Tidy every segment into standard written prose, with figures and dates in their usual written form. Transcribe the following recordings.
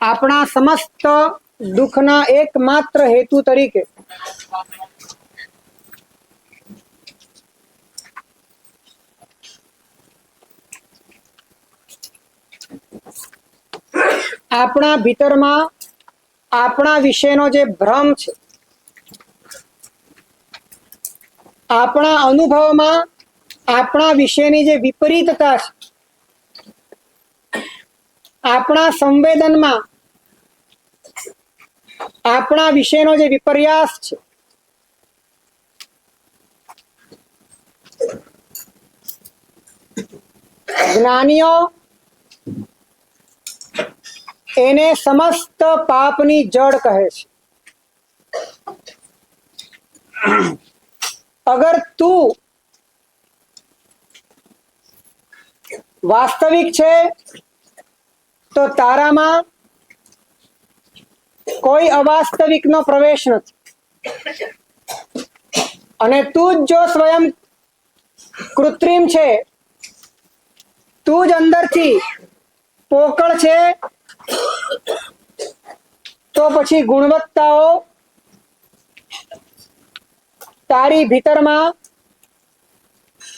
આપણા સમસ્ત દુઃખના એકમાત્ર હેતુ તરીકે આપણા ભીતરમાં આપણા વિશેનો જે ભ્રમ છે, આપણા અનુભવમાં આપણા વિશેની જે વિપરીતતા છે, આપણા સંવેદનમાં આપણા વિશેનો જે વિપર્યાસ છે, જ્ઞાનીઓ એને સમસ્ત પાપની જડ કહે છે. અગર તું વાસ્તવિક છે તો તારામાં કોઈ અવાસ્તવિકનો પ્રવેશ નથી, અને તું જ જો સ્વયં કૃત્રિમ છે, તું જ અંદરથી પોકળ છે, તો પછી ગુણવત્તાઓ તારી ભીતરમાં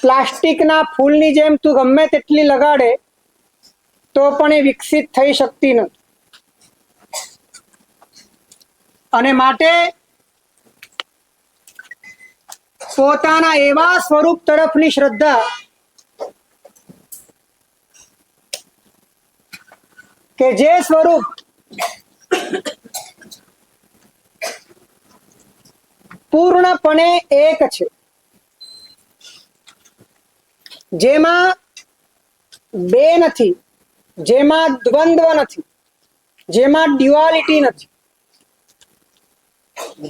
પ્લાસ્ટિકના ફૂલની જેમ તું ગમે તેટલી લગાડે તો પણ એ વિકસિત થઈ શકતી નથી. અને માટે પોતાના એવા સ્વરૂપ તરફની શ્રદ્ધા કે જે સ્વરૂપ પૂર્ણપણે એક છે, જેમાં બે નથી, જેમાં દ્વંદ્વ નથી, જેમાં ડ્યુઆલિટી નથી,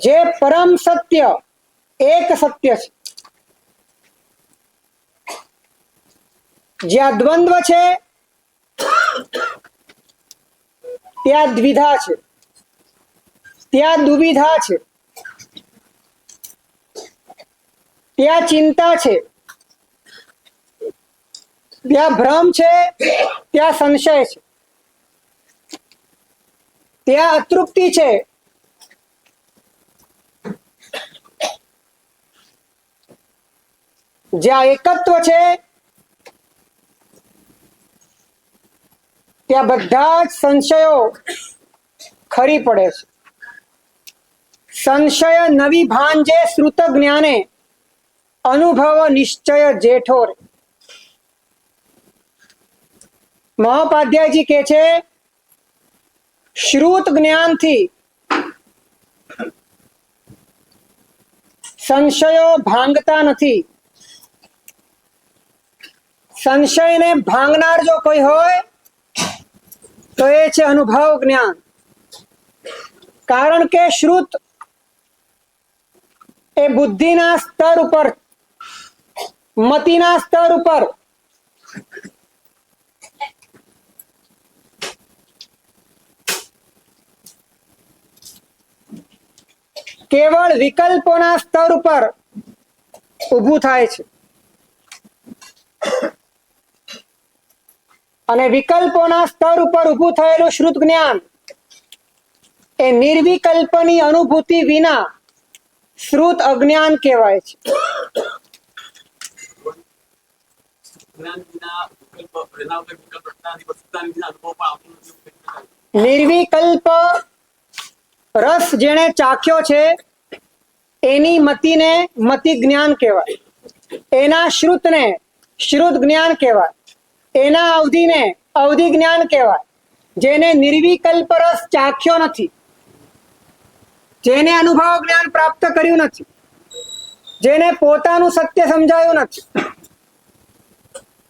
જે પરમ સત્ય એક સત્ય છે. જ્યાં દ્વંદ્વ છે ત્યાં દ્વિધા છે, ત્યાં દુવિધા છે, ત્યાં ચિંતા છે, ત્યાં ભ્રમ છે, ત્યાં સંશય છે, ત્યાં અતૃપ્તિ છે, જ્યાં એકત્વ છે ત્યાં બધા જ સંશયો ખરી પડે છે. સંશય નવી ભાંજે શ્રુત જ્ઞાને અનુભવ નિશ્ચય જેઠો રે. મહોપાધ્યાયજી કહે છે, શ્રુત જ્ઞાનથી સંશયો ભાંગતા નથી. સંશયને ભાંગનાર જો કોઈ હોય તો એ છે અનુભવ જ્ઞાન. કારણ કે શ્રુત એ બુદ્ધિના સ્તર ઉપર, મતિના સ્તર ઉપર કેવળ વિકલ્પોના સ્તર ઉપર ઊભું થાય છે, અને વિકલ્પોના સ્તર ઉપર ઊભું થયેલું શ્રુત જ્ઞાન એ નિર્વિકલ્પની અનુભૂતિ વિના શ્રુત અજ્ઞાન કહેવાય છે. નિર્વિકલ્પ રસ જેણે ચાખ્યો છે એની મતિને મતિ જ્ઞાન કહેવાય, એના શ્રુતને શ્રુત જ્ઞાન કહેવાય, એના અવધિને અવધિ જ્ઞાન કહેવાય. જેને નિર્વિકલ્પ રસ ચાખ્યો નથી, જેને અનુભવ જ્ઞાન પ્રાપ્ત કર્યું નથી, જેને પોતાનું સત્ય સમજાયું નથી,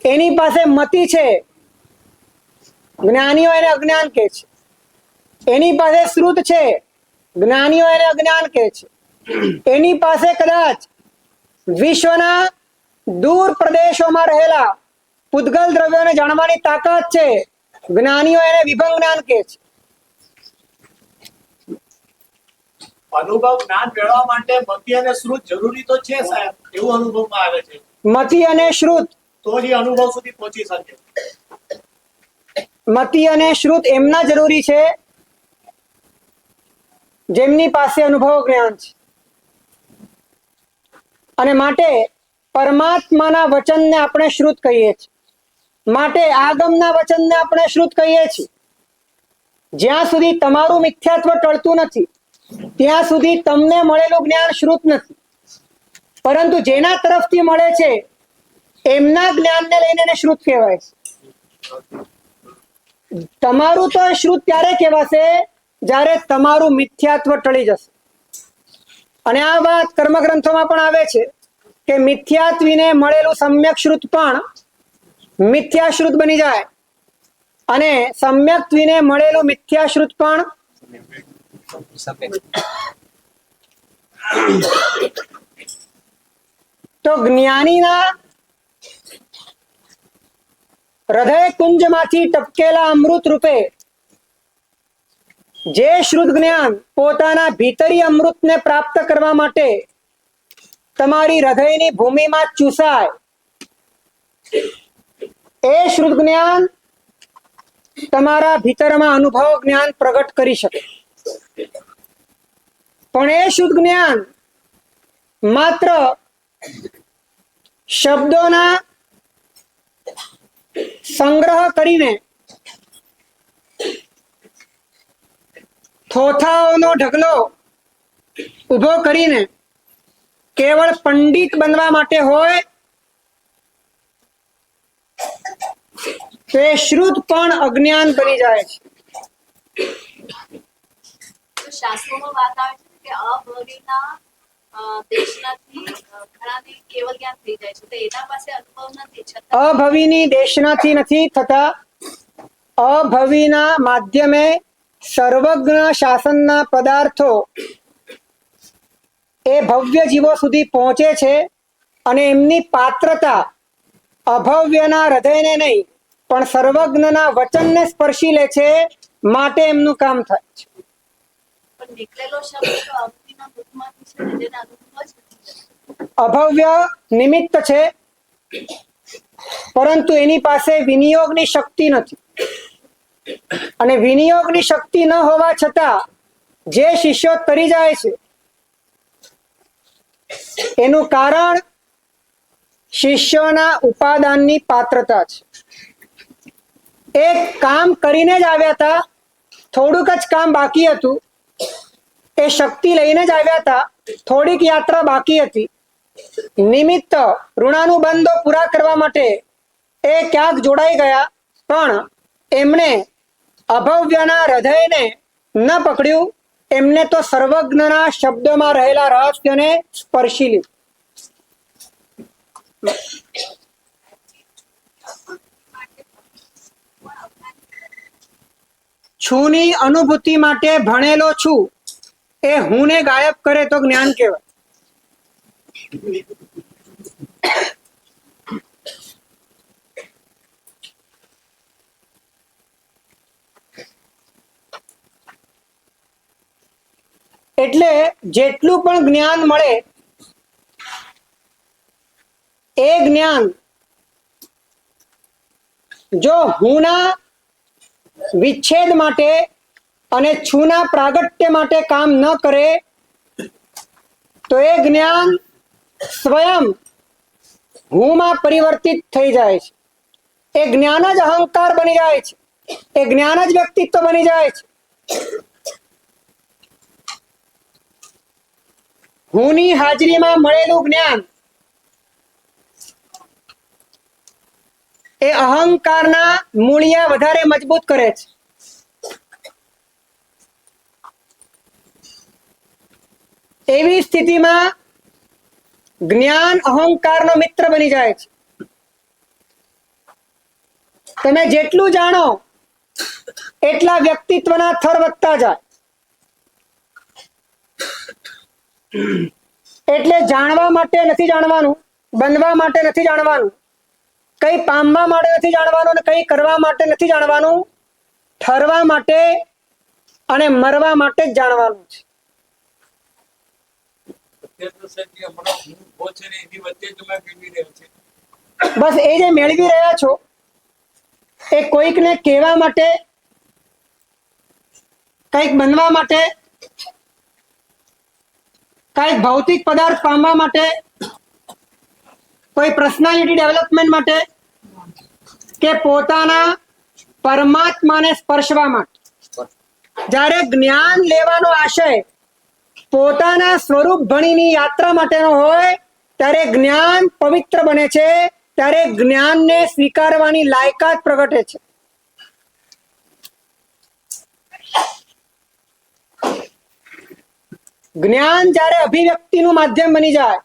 એની પાસે મતિ છે, જ્ઞાનીઓ એને અજ્ઞાન કહે છે. એની પાસે શ્રુત છે, જ્ઞાનીઓ એને અજ્ઞાન કહે છે. એની પાસે કદાચ વિશ્વના દૂર પ્રદેશોમાં રહેલા પૂતગલ દ્રવ્યોને જાણવાની તાકાત છે, જ્ઞાનીઓ એને વિભંગ જ્ઞાન કહે છે. અનુભવ જ્ઞાન મેળવવા માટે મતિ અને શ્રુત જરૂરી તો છે સાહેબ, એવું અનુભવમાં આવે છે. મતિ અને શ્રુત તો જ અનુભવ સુધી પહોંચી શકે. મતિ અને શ્રુત એમના જરૂરી છે જેમની પાસે અનુભવ જ્ઞાન છે, અને માટે પરમાત્માના વચનને આપણે શ્રુત કહીએ છીએ, માટે આગમના વચનને આપણે શ્રુત કહીએ છીએ. જ્યાં સુધી તમારું મિથ્યાત્વ ટળતું નથી ત્યાં સુધી તમને મળેલું જ્ઞાન શ્રુત નથી, પરંતુ જેના તરફથી મળે છે એમના જ્ઞાનને લઈને એને શ્રુત કહેવાય છે. તમારું તો શ્રુત ત્યારે કહેવાશે જ્યારે તમારું મિથ્યાત્વ ટળી જશે. અને આ વાત કર્મગ્રંથોમાં પણ આવે છે કે મિથ્યાત્વીને મળેલું સમ્યક શ્રુત પણ મિથ્યાશ્રુત બની જાય, અને સમ્યક્ત્વીને મળેલું મિથ્યાશ્રુત પણ તો જ્ઞાનીના હૃદય કુંજમાંથી ટપકેલા અમૃત રૂપે જે શુદ્ધ જ્ઞાન પોતાના ભીતરી અમૃતને પ્રાપ્ત કરવા માટે તમારી હૃદયની ભૂમિમાં ચૂસાય, એ શુદ્ધ જ્ઞાન તમારા ભીતરમાં અનુભવ જ્ઞાન પ્રગટ કરી શકે. પણ એ શુદ્ધ જ્ઞાન માત્ર શબ્દોના સંગ્રહ કરીને, થોથાઓનો ઢગલો ઉભો કરીને કેવળ પંડિત બનવા માટે હોય તો એ શ્રુત પણ અજ્ઞાન બની જાય છે. શાસ્ત્રોમાં વાત આવે છે કે અભવિના દેશનાથી ઘણાથી કેવળ જ્ઞાન થઈ જાય છે, તો એના પાસે અનુભવ નથી છતાં અભવિની દેશનાથી નથી થતા. અભવિના માધ્યમે સર્વજ્ઞ શાસનના પદાર્થો એ ભવ્ય જીવો સુધી પહોંચે છે, અને એમની પાત્રતા અભવ્યના હૃદયને નહીં પણ સર્વજ્ઞના વચનને સ્પર્શી લે છે, માટે એમનું કામ થાય છે. પણ નીકળેલો શબ્દ તો અભવિના મુખમાંથી છે ને, જેના અનુભવ જ નથી. અભવ્ય નિમિત્ત છે, પરંતુ એની પાસે વિનિયોગની શક્તિ નથી, અને વિનિયોગની શક્તિ ન હોવા છતાં જે શિષ્યો તરી જાય છે એનું કારણ શિષ્યોના ઉપાદાનની પાત્રતા છે. એક કામ કરીને જ આવ્યા હતા, થોડુંક જ કામ બાકી હતું, એ શક્તિ લઈને જ આવ્યા હતા, થોડીક યાત્રા બાકી હતી, નિમિત્ત ઋણાનુબંધો પૂરા કરવા માટે એ ક્યાંક જોડાઈ ગયા, પણ એમણે અભવ્યના હૃદયને ન પકડ્યું, એમને તો સર્વજ્ઞના શબ્દોમાં રહેલા રહસ્યને સ્પર્શી લીધું. છુની અનુભૂતિ માટે ભણેલો છું એ હુંને ગાયબ કરે તો જ્ઞાન કહેવાય. એટલે જેટલું પણ જ્ઞાન મળે એ જ્ઞાન જો હુંના વિચ્છેદ માટે અને છુના પ્રાગટ્ય માટે કામ ન કરે તો એ જ્ઞાન સ્વયં હુંમાં પરિવર્તિત થઈ જાય છે. એ જ્ઞાન જ અહંકાર બની જાય છે, એ જ્ઞાન જ વ્યક્તિત્વ બની જાય છે. હુંની હાજરીમાં મળેલું જ્ઞાન એ અહંકારના મૂળિયા વધારે મજબૂત કરે છે. એવી સ્થિતિમાં જ્ઞાન અહંકારનો મિત્ર બની જાય છે. તમે જેટલું જાણો એટલા વ્યક્તિત્વના થર વધતા જાય. એટલે જાણવા માટે નથી જાણવાનું, બનવા માટે નથી જાણવાનું, કઈ પામવા માટે નથી જાણવાનું, અને કઈ કરવા માટે નથી જાણવાનું, ઠરવા માટે અને મરવા માટે જ જાણવાનું છે. બસ એ જે મેળવી રહ્યા છો એ કોઈકને કહેવા માટે, કંઈક બનવા માટે, કઈ ભૌતિક પદાર્થ પામવા માટે, કોઈ પર્સનાલિટી ડેવલપમેન્ટ માટે, કે પોતાના પરમાત્માને સ્પર્શવા માટે? જ્યારે જ્ઞાન લેવાનો આશય પોતાના સ્વરૂપ ભણીની યાત્રા માટેનો હોય ત્યારે જ્ઞાન પવિત્ર બને છે, ત્યારે જ્ઞાનને સ્વીકારવાની લાયકાત પ્રગટે છે. જ્ઞાન જ્યારે અભિવ્યક્તિનું માધ્યમ બની જાય,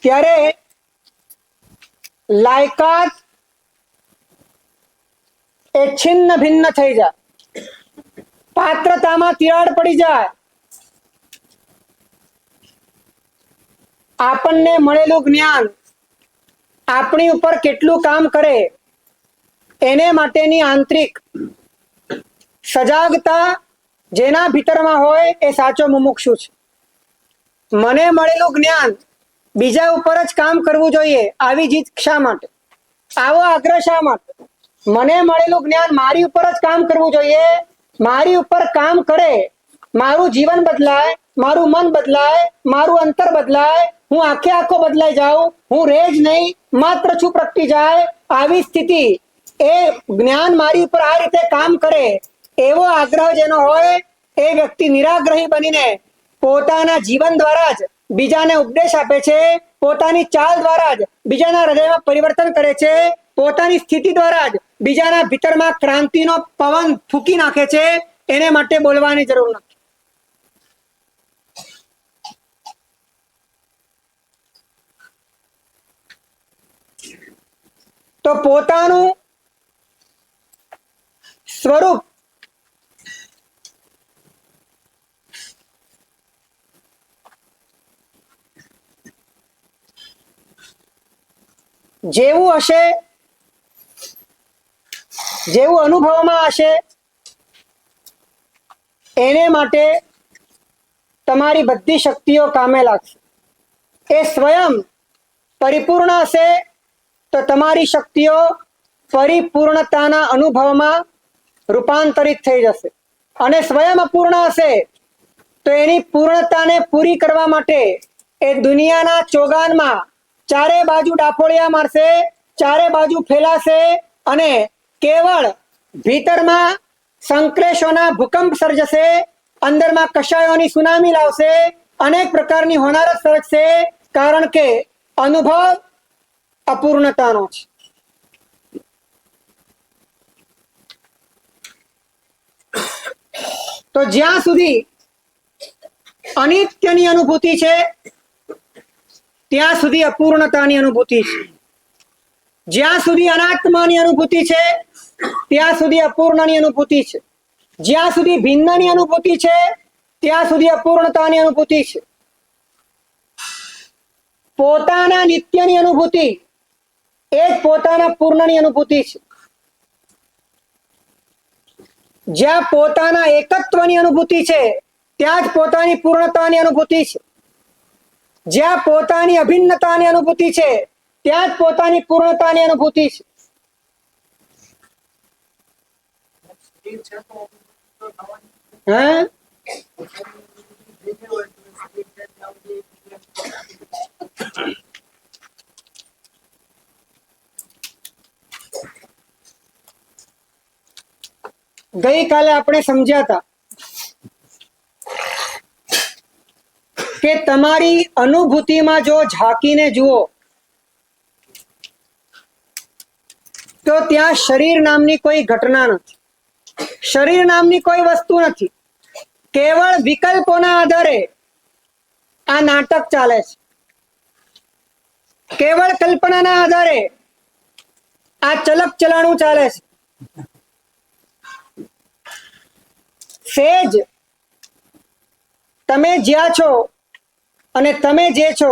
ત્યારે લાયકાત એ છિન્ન ભિન્ન થઈ જાય, પાત્રતામાં તિરાડ પડી જાય. આપણને મળેલું જ્ઞાન આપણી ઉપર કેટલું કામ કરે એને માટેની આંતરિક સજાગતા જેના ભીતરમાં હોય એ સાચો મુમુક્ષુ છે. મને મળેલું જ્ઞાન બીજા ઉપર જ કામ કરવું જોઈએ આવી જીત શા માટે? આવો આગ્રહ શા માટે? મને મળેલું જ્ઞાન મારી ઉપર જ કામ કરવું જોઈએ. મારી ઉપર કામ કરે, મારું જીવન બદલાય, મારું મન બદલાય, મારું અંતર બદલાય, હું આખે આખો બદલાઈ જાઉં, હું રહે જ નહીં, માત્ર છું પ્રગટી જાય. આવી સ્થિતિ એ જ્ઞાન મારી ઉપર આ રીતે કામ કરે એવો આગ્રહ જેનો હોય એ વ્યક્તિ નિરાગ્રહી બનીને પોતાના જીવન દ્વારા જ બીજાને ઉપદેશ આપે છે, પોતાની ચાલ દ્વારા જ બીજાના હૃદયમાં પરિવર્તન કરે છે, પોતાની સ્થિતિ દ્વારા જ બીજાના ભીતરમાં ક્રાંતિનો પવન ફૂંકી નાખે છે. એને માટે બોલવાની જરૂર નથી. તો પોતાનું સ્વરૂપ જેવું હશે, જેવું અનુભવમાં હશે, એને માટે તમારી બધી શક્તિઓ કામે લાગશે. એ સ્વયં પરિપૂર્ણ હશે તો તમારી શક્તિઓ પરિપૂર્ણતાના અનુભવમાં રૂપાંતરિત થઈ જશે, અને સ્વયં અપૂર્ણ હશે તો એની પૂર્ણતાને પૂરી કરવા માટે એ દુનિયાના ચોગાનમાં ચારે બાજુ ડાફોળિયા મારશે, ચારે બાજુ ફેલાશે અને કેવળ ભીતરમાં સંક્લેશોના ભૂકંપ સર્જશે, અંદરમાં કશાયોની સુનામી લાવશે, અનેક પ્રકારની હોનારત સર્જશે, કારણ કે અનુભવ અપૂર્ણતાનો છે. તો જ્યાં સુધી અનિત્યની અનુભૂતિ છે ત્યાં સુધી અપૂર્ણતાની અનુભૂતિ છે. જ્યાં સુધી અનાત્માની અનુભૂતિ છે ત્યાં સુધી અપૂર્ણની અનુભૂતિ છે. જ્યાં સુધી ભિન્નની અનુભૂતિ છે ત્યાં સુધી અપૂર્ણતાની અનુભૂતિ છે. પોતાના નિત્યની અનુભૂતિ એ જ પોતાના પૂર્ણની અનુભૂતિ છે. જ્યાં પોતાના એકત્વની અનુભૂતિ છે ત્યાં જ પોતાની પૂર્ણતાની અનુભૂતિ છે. જ્યાં પોતાની અભિન્નતાની અનુભૂતિ છે ત્યાં જ પોતાની પૂર્ણતાની અનુભૂતિ છે. હે ગઈકાલે આપણે સમજ્યા હતા કે તમારી અનુભૂતિમાં જો ઝાંકીને જુઓ તો ત્યાં શરીર નામની કોઈ ઘટના નથી, શરીર નામની કોઈ વસ્તુ નથી. કેવળ વિકલ્પોના આધારે આ નાટક ચાલે છે. કેવળ કલ્પનાના આધારે આ ચલક ચલાણું ચાલે છે. સેજ તમે જ્યાં છો અને તમે જે છો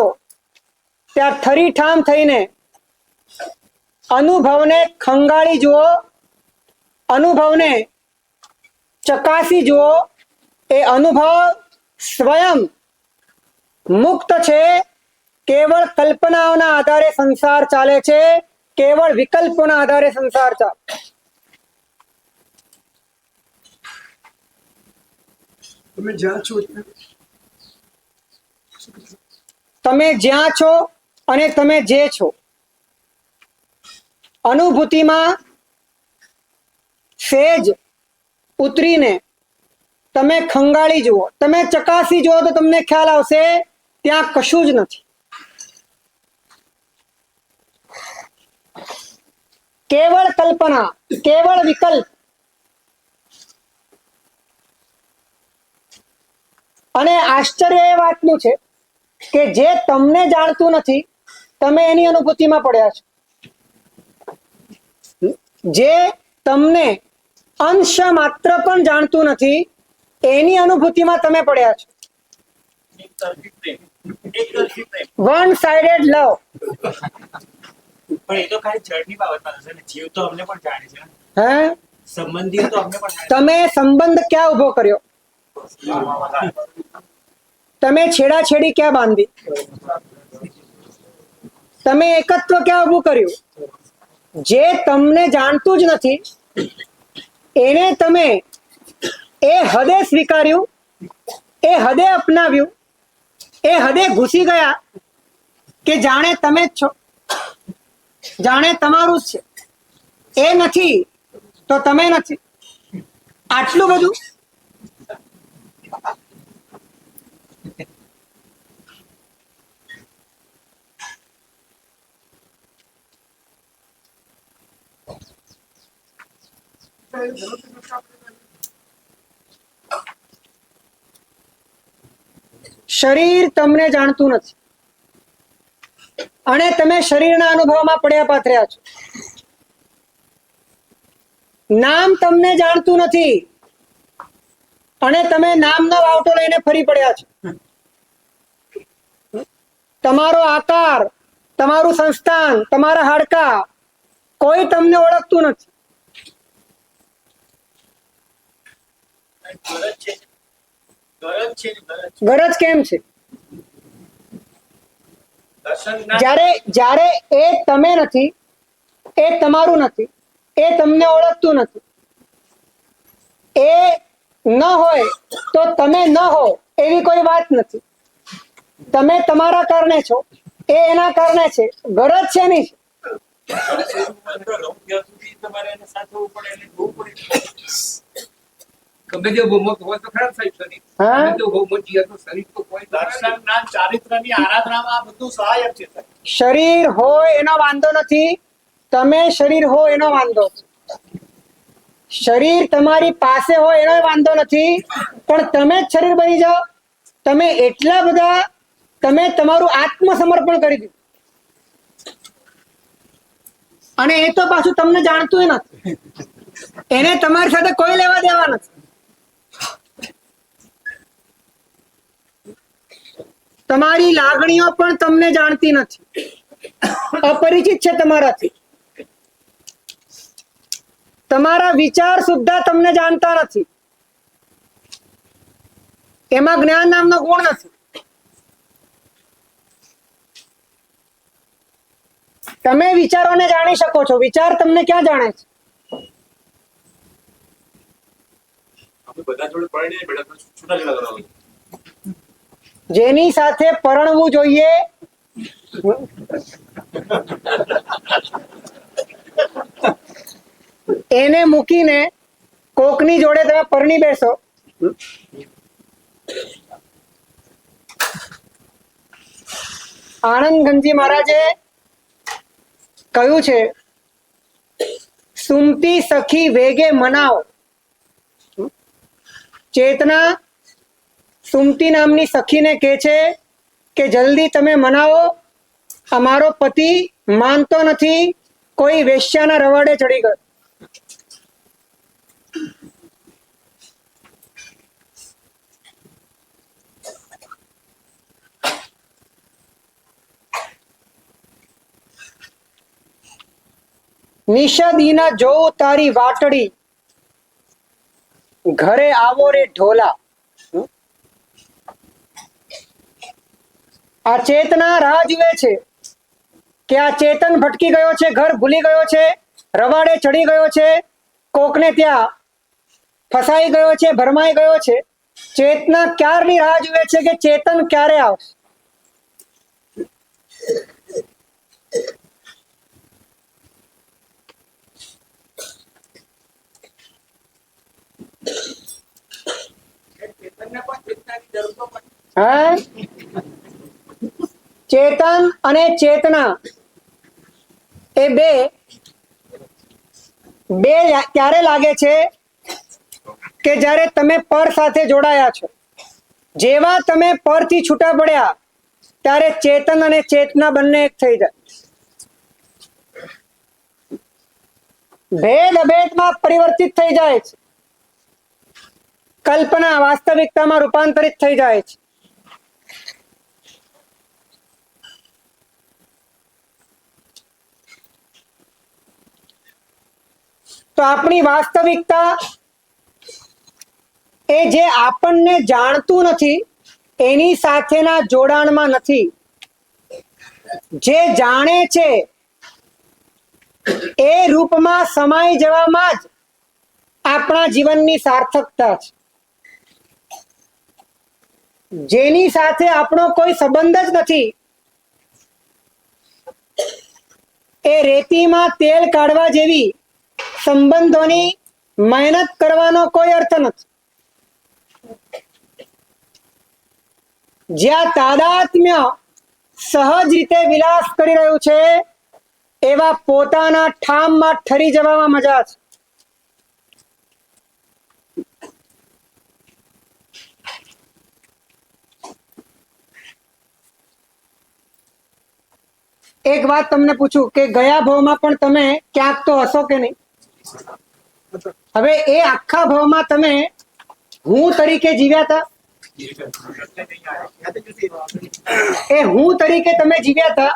ત્યાં ઠરીઠામ થઈને અનુભવને ખંગાળી જુઓ, અનુભવને ચકાસી જુઓ. એ અનુભવ સ્વયં મુક્ત છે. કેવળ કલ્પનાઓના આધારે સંસાર ચાલે છે. કેવળ વિકલ્પોના આધારે સંસાર ચાલે. તમે જ્યાં છો ત્યાં તમે જ્યાં છો અને તમે જે છો, અનુભૂતિમાં સેજ ઉતરીને તમે ખંગાળી જુઓ, તમે ચકાસી જુઓ તો તમને ખ્યાલ આવશે ત્યાં કશું જ નથી. કેવળ કલ્પના, કેવળ વિકલ્પ. અને આશ્ચર્ય એ વાતનું છે કે જે તમને જાણતું નથી તમે એની અનુભૂતિમાં પડ્યા છો. જે તમને અંશ માત્ર પણ જાણતું નથી એની અનુભૂતિમાં તમે પડ્યા છો. એકતરફી પ્રેમ. એકતરફી પ્રેમ. વન સાઇડેડ લવ. પણ એ તો ખાલી જળની બાબતમાં થશે ને, જીવ તો અમને પણ જાણે છે ને. હે સંબંધીઓ તો અમને પણ જાણે તમે સંબંધ ક્યાં ઉભો કર્યો? તમે છેડાછેડી ક્યાં બાંધી? તમે એકત્વ ક્યાં ઉભું કર્યું? જે તમને જાણતું જ નથી એને તમે એ હદે સ્વીકાર્યું, એ હદે અપનાવ્યું, એ હદે ઘૂસી ગયા કે જાણે તમે જ છો, જાણે તમારું જ છે. એ નથી તો તમે નથી. આટલું બધું. શરીર તમને જાણતું નથી અને તમે શરીરના અનુભવમાં પડ્યા પાથર્યા છો. નામ તમને જાણતું નથી અને તમે નામનો વાવટો લઈને ફરી પડ્યા છો. તમારો આકાર, તમારું સંસ્થાન, તમારા હાડકા કોઈ તમને ઓળખતું નથી. ગરજ છે. ગરજ છે. ગરજ કેમ છે? દર્શન જ્યારે એ તમે નથી, એ તમારું નથી, એ તમને ઓળખતું નથી. એ ન હોય તો તમે ન હો એવી કોઈ વાત નથી. તમે તમારા કારણે છો, એ એના કારણે છે. ગરજ છે નહીં. તમારે એને સાચવવું પડે, એને જોવું પડે. ગમે તે બહુમત હોય તો ખરાબ થાય શરીર. હા? ગમે તે બહુમત જીવે તો શરીર તો કોઈ દર્શન જ્ઞાન ચારિત્રની આરાધનામાં આ બધું સહાયક છે. શરીર હોય એનો વાંધો નથી, તમે શરીર હો એનો વાંધો છે. શરીર તમારી પાસે હોય એનો વાંધો નથી, પણ તમે જ શરીર બની જાઓ. તમે એટલા બધા, તમે તમારું આત્મસમર્પણ કરી દીધું અને એ તો પાછું તમને જાણતું નથી. એને તમારી સાથે કોઈ લેવા દેવા નથી. તમારી લાગણીઓ પણ તમને જાણતી નથી, અપરિચિત છે તમારાથી. તમારા વિચાર સુદ્ધા તમને જાણતા નથી. એમાં જ્ઞાન નામનો ગુણ નથી. તમે વિચારોને જાણી શકો છો, વિચાર તમને ક્યાં જાણે છે? આપણે બધા જોડે પરણીને બેઠા તો છૂટા છેડા કરવા હોય. જેની સાથે પરણવું જોઈએ એને મૂકીને કોકની જોડે તમે પરણી બેસો. આનંદ ગંજી મહારાજે કહ્યું છે, સુમતી સખી વેગે મનાવો. ચેતના સુમતી નામની સખીને કહે છે કે જલ્દી તમે મનાવો, અમારો પતિ માનતો નથી, કોઈ વેશ્યાના રવાડે ચડી ગયો. નિષદીના જોઉં તારી વાટડી, ઘરે આવો રે ઢોલા. આ ચેતના રાહ જુએ છે કે આ ચેતન ભટકી ગયો છે, ઘર ભૂલી ગયો છે, રવાડે ચડી ગયો છે, કોકને ત્યાં ફસાઈ ગયો છે, ભરમાઈ ગયો છે. ચેતના ક્યારની રાહ જુએ છે કે ચેતન ક્યારે આવશે. ચેતનને પણ ચેતનાની જરૂર તો પડે. હા, ચેતન અને ચેતના એ બે ક્યારે લાગે છે કે જ્યારે તમે પર સાથે જોડાયા છો. જેવા તમે પરથી છૂટા પડ્યા ત્યારે ચેતન અને ચેતના બંને એક થઈ જાય. ભેદ અભેદમાં પરિવર્તિત થઈ જાય છે. કલ્પના વાસ્તવિકતામાં રૂપાંતરિત થઈ જાય છે. તો આપણી વાસ્તવિકતા એ જે આપણને જાણતું નથી એની સાથેના જોડાણમાં નથી. જે જાણે છે એ રૂપમાં સમાઈ જવામાં જ આપણા જીવનની સાર્થકતા છે. જેની સાથે આપણો કોઈ સંબંધ જ નથી એ રેતીમાં તેલ કાઢવા જેવી સંબંધોની મહેનત કરવાનો કોઈ અર્થ નથી. જ્યાં તાદાત્મ્ય સહજ રીતે વિલાસ કરી રહ્યું છે એવા પોતાના ઠામમાં ઠરી જવામાં મજા છે. એક વાત તમને પૂછું કે ગયા ભાવમાં પણ તમે ક્યાંક તો હશો કે નહીં? હવે એ આખા ભાવમાં તમે હું તરીકે જીવ્યા હતા? એ હું તરીકે તમે જીવ્યા હતા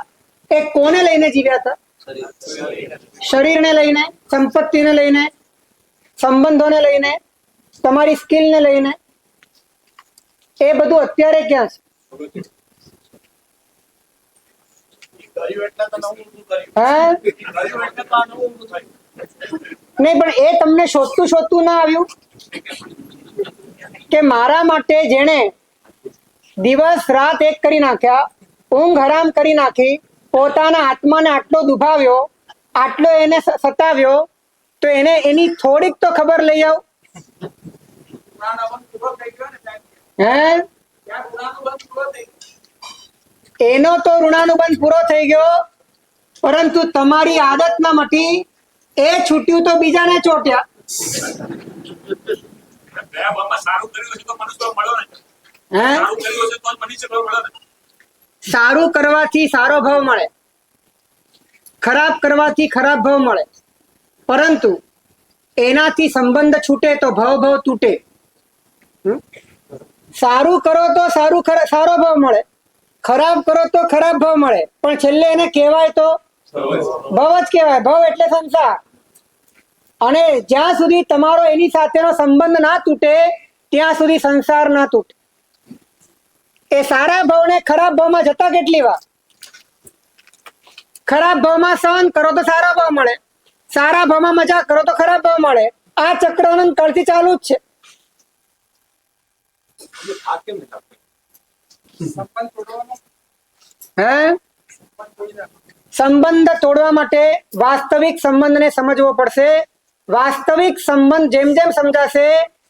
એ કોને લઈને જીવ્યા હતા? શરીરને લઈને, સંપત્તિને લઈને, સંબંધોને લઈને, તમારી સ્કિલને લઈને. એ બધું અત્યારે ક્યાં છે? કર્યું એટલે તો નવું ઊંધું કર્યું. હા, કર્યું એટલે તો આ નવું ઊંધું થયું. નહીં પણ એ તમને શોધતું ના આવ્યું કે મારા માટે જેણે દિવસ રાત એક કરી નાખ્યા, ઊંઘ હરામ કરી નાખી, પોતાના આત્માને આટલો દુભાવ્યો, આટલો એને સતાવ્યો, તો એને એની થોડીક તો ખબર લઈ આવ. પુરાણો બંધ પૂરો થઈ ગયો ને સાહેબ. હે, ત્યાં પુરાણો બંધ પૂરો થઈ ગયો. એનો તો ઋણાનુબંધ પૂરો થઈ ગયો, પરંતુ તમારી આદત ના મટી. એ છૂટ્યું તો બીજાને ચોટ્યા. ગયા ભાવમાં સારું કર્યું હશે તો મનુષ્ય મળ્યો ને. હે, સારું કર્યું હશે તો જ મનુષ્ય મળ્યો ને. સારું કરવાથી સારો ભાવ મળે, ખરાબ કરવાથી ખરાબ ભાવ મળે, પરંતુ એનાથી સંબંધ છૂટે તો ભાવ તૂટે. સારું કરો તો સારો ભાવ મળે, ખરાબ કરો તો ખરાબ ભાવ મળે, પણ છેલ્લે એને કહેવાય તો ભાવ જ કહેવાય. ભાવ એટલે સંસાર. અને જ્યાં સુધી તમારો એની સાથેનો સંબંધ ના તૂટે ત્યાં સુધી સંસાર ના તૂટે. એ સારા ભાવને ખરાબ ભાવમાં જતા કેટલી વાર? ખરાબ ભાવમાં સહન કરો તો સારા ભાવ મળે, સારા ભાવમાં મજા કરો તો ખરાબ ભાવ મળે. આ ચક્ર અનંત કાળથી ચાલુ જ છે. આ કેમ નથી આપતો? સંબંધ તોડવાનો, હે, સંબંધ તોડી નાખો. સંબંધ તોડવા માટે વાસ્તવિક સંબંધને સમજવો પડશે. વાસ્તવિક સંબંધ જેમ જેમ સમજાશે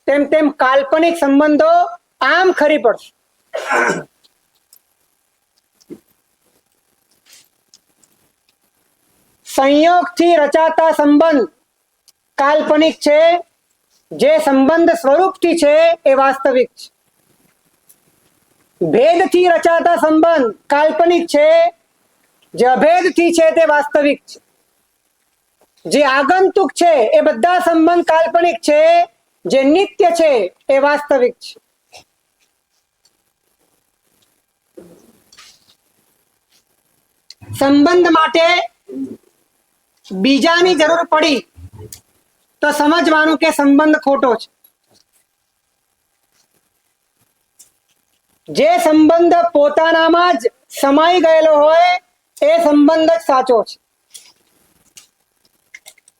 તેમ તેમ કાલ્પનિક સંબંધો આમ ખરી પડશે. સંયોગથી રચાતા સંબંધ કાલ્પનિક છે, જે સંબંધ સ્વરૂપથી છે એ વાસ્તવિક છે. ભેદથી રચાતા સંબંધ કાલ્પનિક છે, જે અભેદથી છે તે વાસ્તવિક છે. જે આગંતુક છે એ બધા સંબંધ કાલ્પનિક છે, જે નિત્ય છે એ વાસ્તવિક છે. સંબંધ માટે બીજાની જરૂર પડી તો સમજવાનું કે સંબંધ ખોટો છે. જે સંબંધ પોતાનામાં જ સમાઈ ગયેલો હોય એ સંબંધ જ સાચો છે.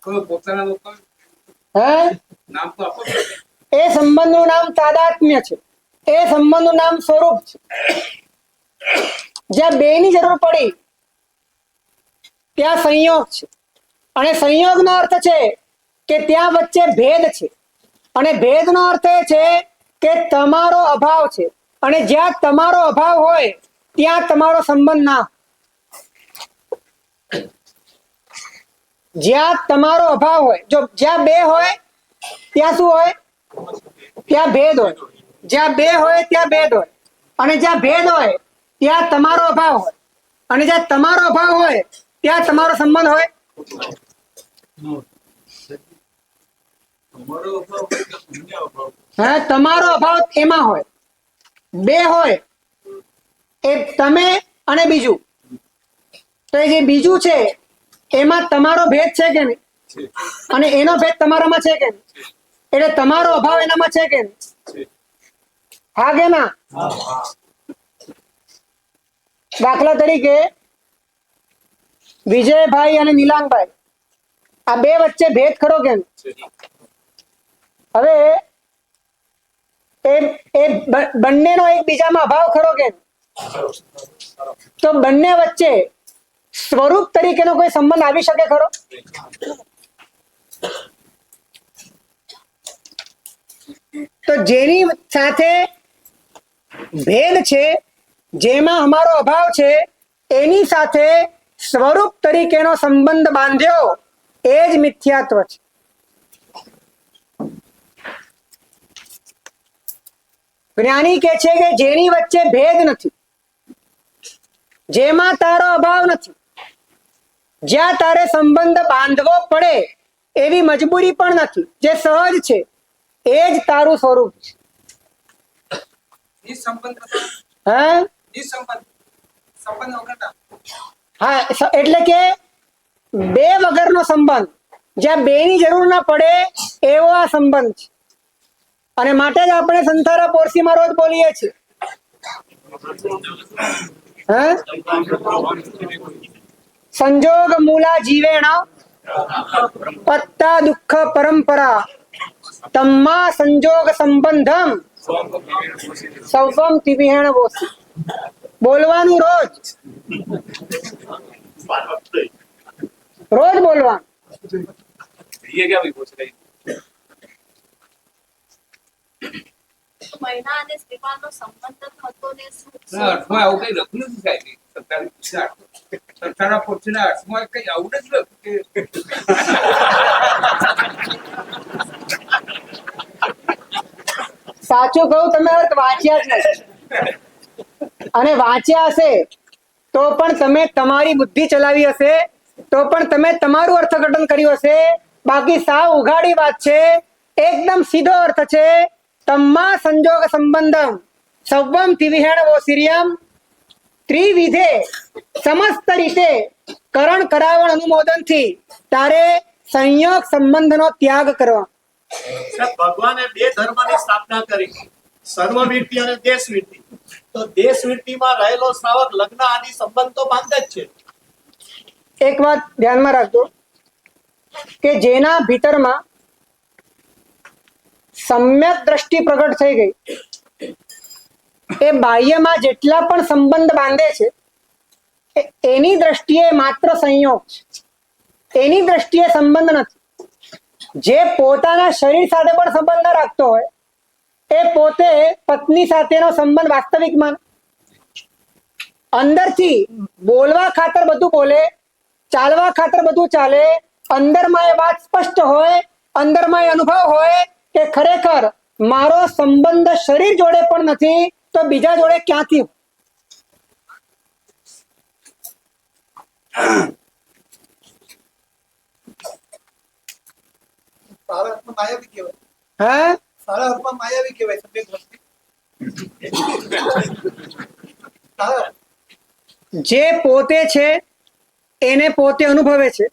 કોઈ પોતાના લોકો હે નામ તો આપો. એ સંબંધનું નામ તાદાત્મ્ય છે. એ સંબંધનું નામ સ્વરૂપ છે. જ્યાં બેની જરૂર પડી ત્યાં સંયોગ છે, અને સંયોગનો અર્થ છે કે ત્યાં વચ્ચે ભેદ છે, અને ભેદનો અર્થ એ છે કે તમારો અભાવ છે, અને જ્યાં તમારો અભાવ હોય ત્યાં તમારો સંબંધ ના. જ્યાં તમારો અભાવ હોય, જો જ્યાં બે હોય ત્યાં શું હોય? ત્યાં ભેદ હોય. જ્યાં બે હોય ત્યાં ભેદ હોય, અને જ્યાં ભેદ હોય ત્યાં તમારો અભાવ હોય, અને જ્યાં તમારો અભાવ હોય ત્યાં તમારો સંબંધ હોય. તમારો અભાવ હોય કે અન્ય અભાવ? હા, તમારો અભાવ એમાં હોય. બે હોય એ તમે અને બીજું, તો એ જે બીજું છે એમાં તમારો ભેદ છે કે નહીં, છે, અને એનો ભેદ તમારામાં છે કે નહીં, એટલે તમારો અભાવ એનામાં છે કે નહીં? છે. હા કે ના? દાખલા તરીકે વિજયભાઈ અને નીલાંગભાઈ, આ બે વચ્ચે ભેદ ખરો કે નહીં? છે. હવે એ બંનેનો એકબીજામાં અભાવ ખરો કે નહીં? તો બંને વચ્ચે સ્વરૂપ તરીકેનો કોઈ સંબંધ આવી શકે ખરો? તો જેની સાથે ભેદ છે, જેમાં અમારો અભાવ છે, એની સાથે સ્વરૂપ તરીકેનો સંબંધ બાંધ્યો એ જ મિથ્યાત્વ છે. જ્ઞાની કે છે કે જેની વચ્ચે ભેદ નથી, જેમાં તારો અભાવ નથી, જ્યાં તારે સંબંધ બાંધવો પડે એવી મજબૂરી પણ નથી, જે સહજ છે એ જ તારું સ્વરૂપ છે. નિસંબંધ હા નિસંબંધ સંબંધ વગરના. હા, એટલે કે બે વગરનો સંબંધ, જ્યાં બેની જરૂર ના પડે એવો આ સંબંધ છે. અને માટે જ આપણે સંસારા પોરસીમાં રોજ બોલીએ છીએ. હા, સંજોગ મૂલા જીવેણ પત્તા દુઃખ પરંપરા તમ્મા સંજોગ સંબંધમ સૌવમ તિવિહેણ વોસી. બોલવાનું રોજ, રોજ બોલવાનું. ये क्या भी पूछ रही? મહિલા અને સ્ત્રીપાલનો સંબંધ હતો ને શું? અર્થમાં આવું કઈ લખ્યું નથી સાહેબ. સંસારના પોથીના અર્થમાં કઈ આવું નથી લખ્યું કે સાચું કહું, તમે અર્થ વાંચ્યા જ નથી, અને વાંચ્યા હશે તો પણ તમે તમારી બુદ્ધિ ચલાવી હશે તો પણ તમે તમારું અર્થઘટન કર્યું હશે. બાકી સાવ ઉઘાડી વાત છે, એકદમ સીધો અર્થ છે. તમ્મા સંજોગ સંબંધમ સૌવમ તિવિહેણ વોસિર્યમ ત્રિવિધે સમસ્ત રીતે કરણ કરાવણ અનુમોદન થી તારે સંયોગ સંબંધનો ત્યાગ કરવા. સાહેબ, ભગવાને બે ધર્મની સ્થાપના કરી, સર્વવીરતી અને દેશવીરતી. તો દેશવીરતીમાં રહેલો શ્રાવક લગ્ન આદિ સંબંધ તો બાંધે જ છે. એક વાત ધ્યાનમાં રાખજો કે જેના ભીતરમાં સમ્યક દ્રષ્ટિ પ્રગટ થઈ ગઈ એ બાહ્યમાં જેટલા પણ સંબંધ બાંધે છે એની દ્રષ્ટિએ માત્ર સંયોગ છે, એની દ્રષ્ટિએ સંબંધ નથી. જે પોતાના શરીર સાથે પણ સંબંધ ન રાખતો હોય એ પોતે પત્ની સાથેનો સંબંધ વાસ્તવિક માને. અંદરથી બોલવા ખાતર બધું બોલે, ચાલવા ખાતર બધું ચાલે, અંદરમાં એ વાત સ્પષ્ટ હોય, અંદરમાં એ અનુભવ હોય કે ખરેખર મારો સંબંધ શરીર જોડે પણ નથી તો બીજા જોડે ક્યાંથી? સારા અર્થમાં માયાવી કહેવાય. હે, સારા અર્થમાં માયાવી કહેવાય. સફેદ વસ્તુ. સારા જે પોતે છે એને પોતે અનુભવે છે,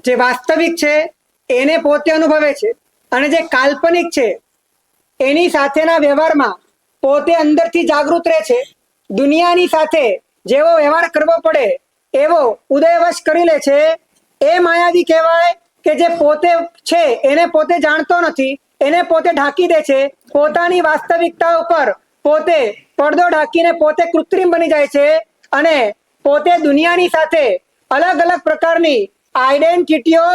જે વાસ્તવિક છે એને પોતે અનુભવે છે, અને જે કાલ્પનિક છે એની સાથેના વ્યવહારમાં પોતે અંદરથી જાગૃત રહે છે. દુનિયાની સાથે જેવો વ્યવહાર કરવો પડે એવો ઉદયવશ કરી લે છે એ માયાવી કહેવાય કે જે પોતે છે એને પોતે જાણતો નથી, એને પોતે ઢાંકી દે છે, પોતાની વાસ્તવિકતા ઉપર પોતે પડદો ઢાંકીને પોતે કૃત્રિમ બની જાય છે અને પોતે દુનિયાની સાથે અલગ અલગ પ્રકારની આઈડેન્ટિટીઓ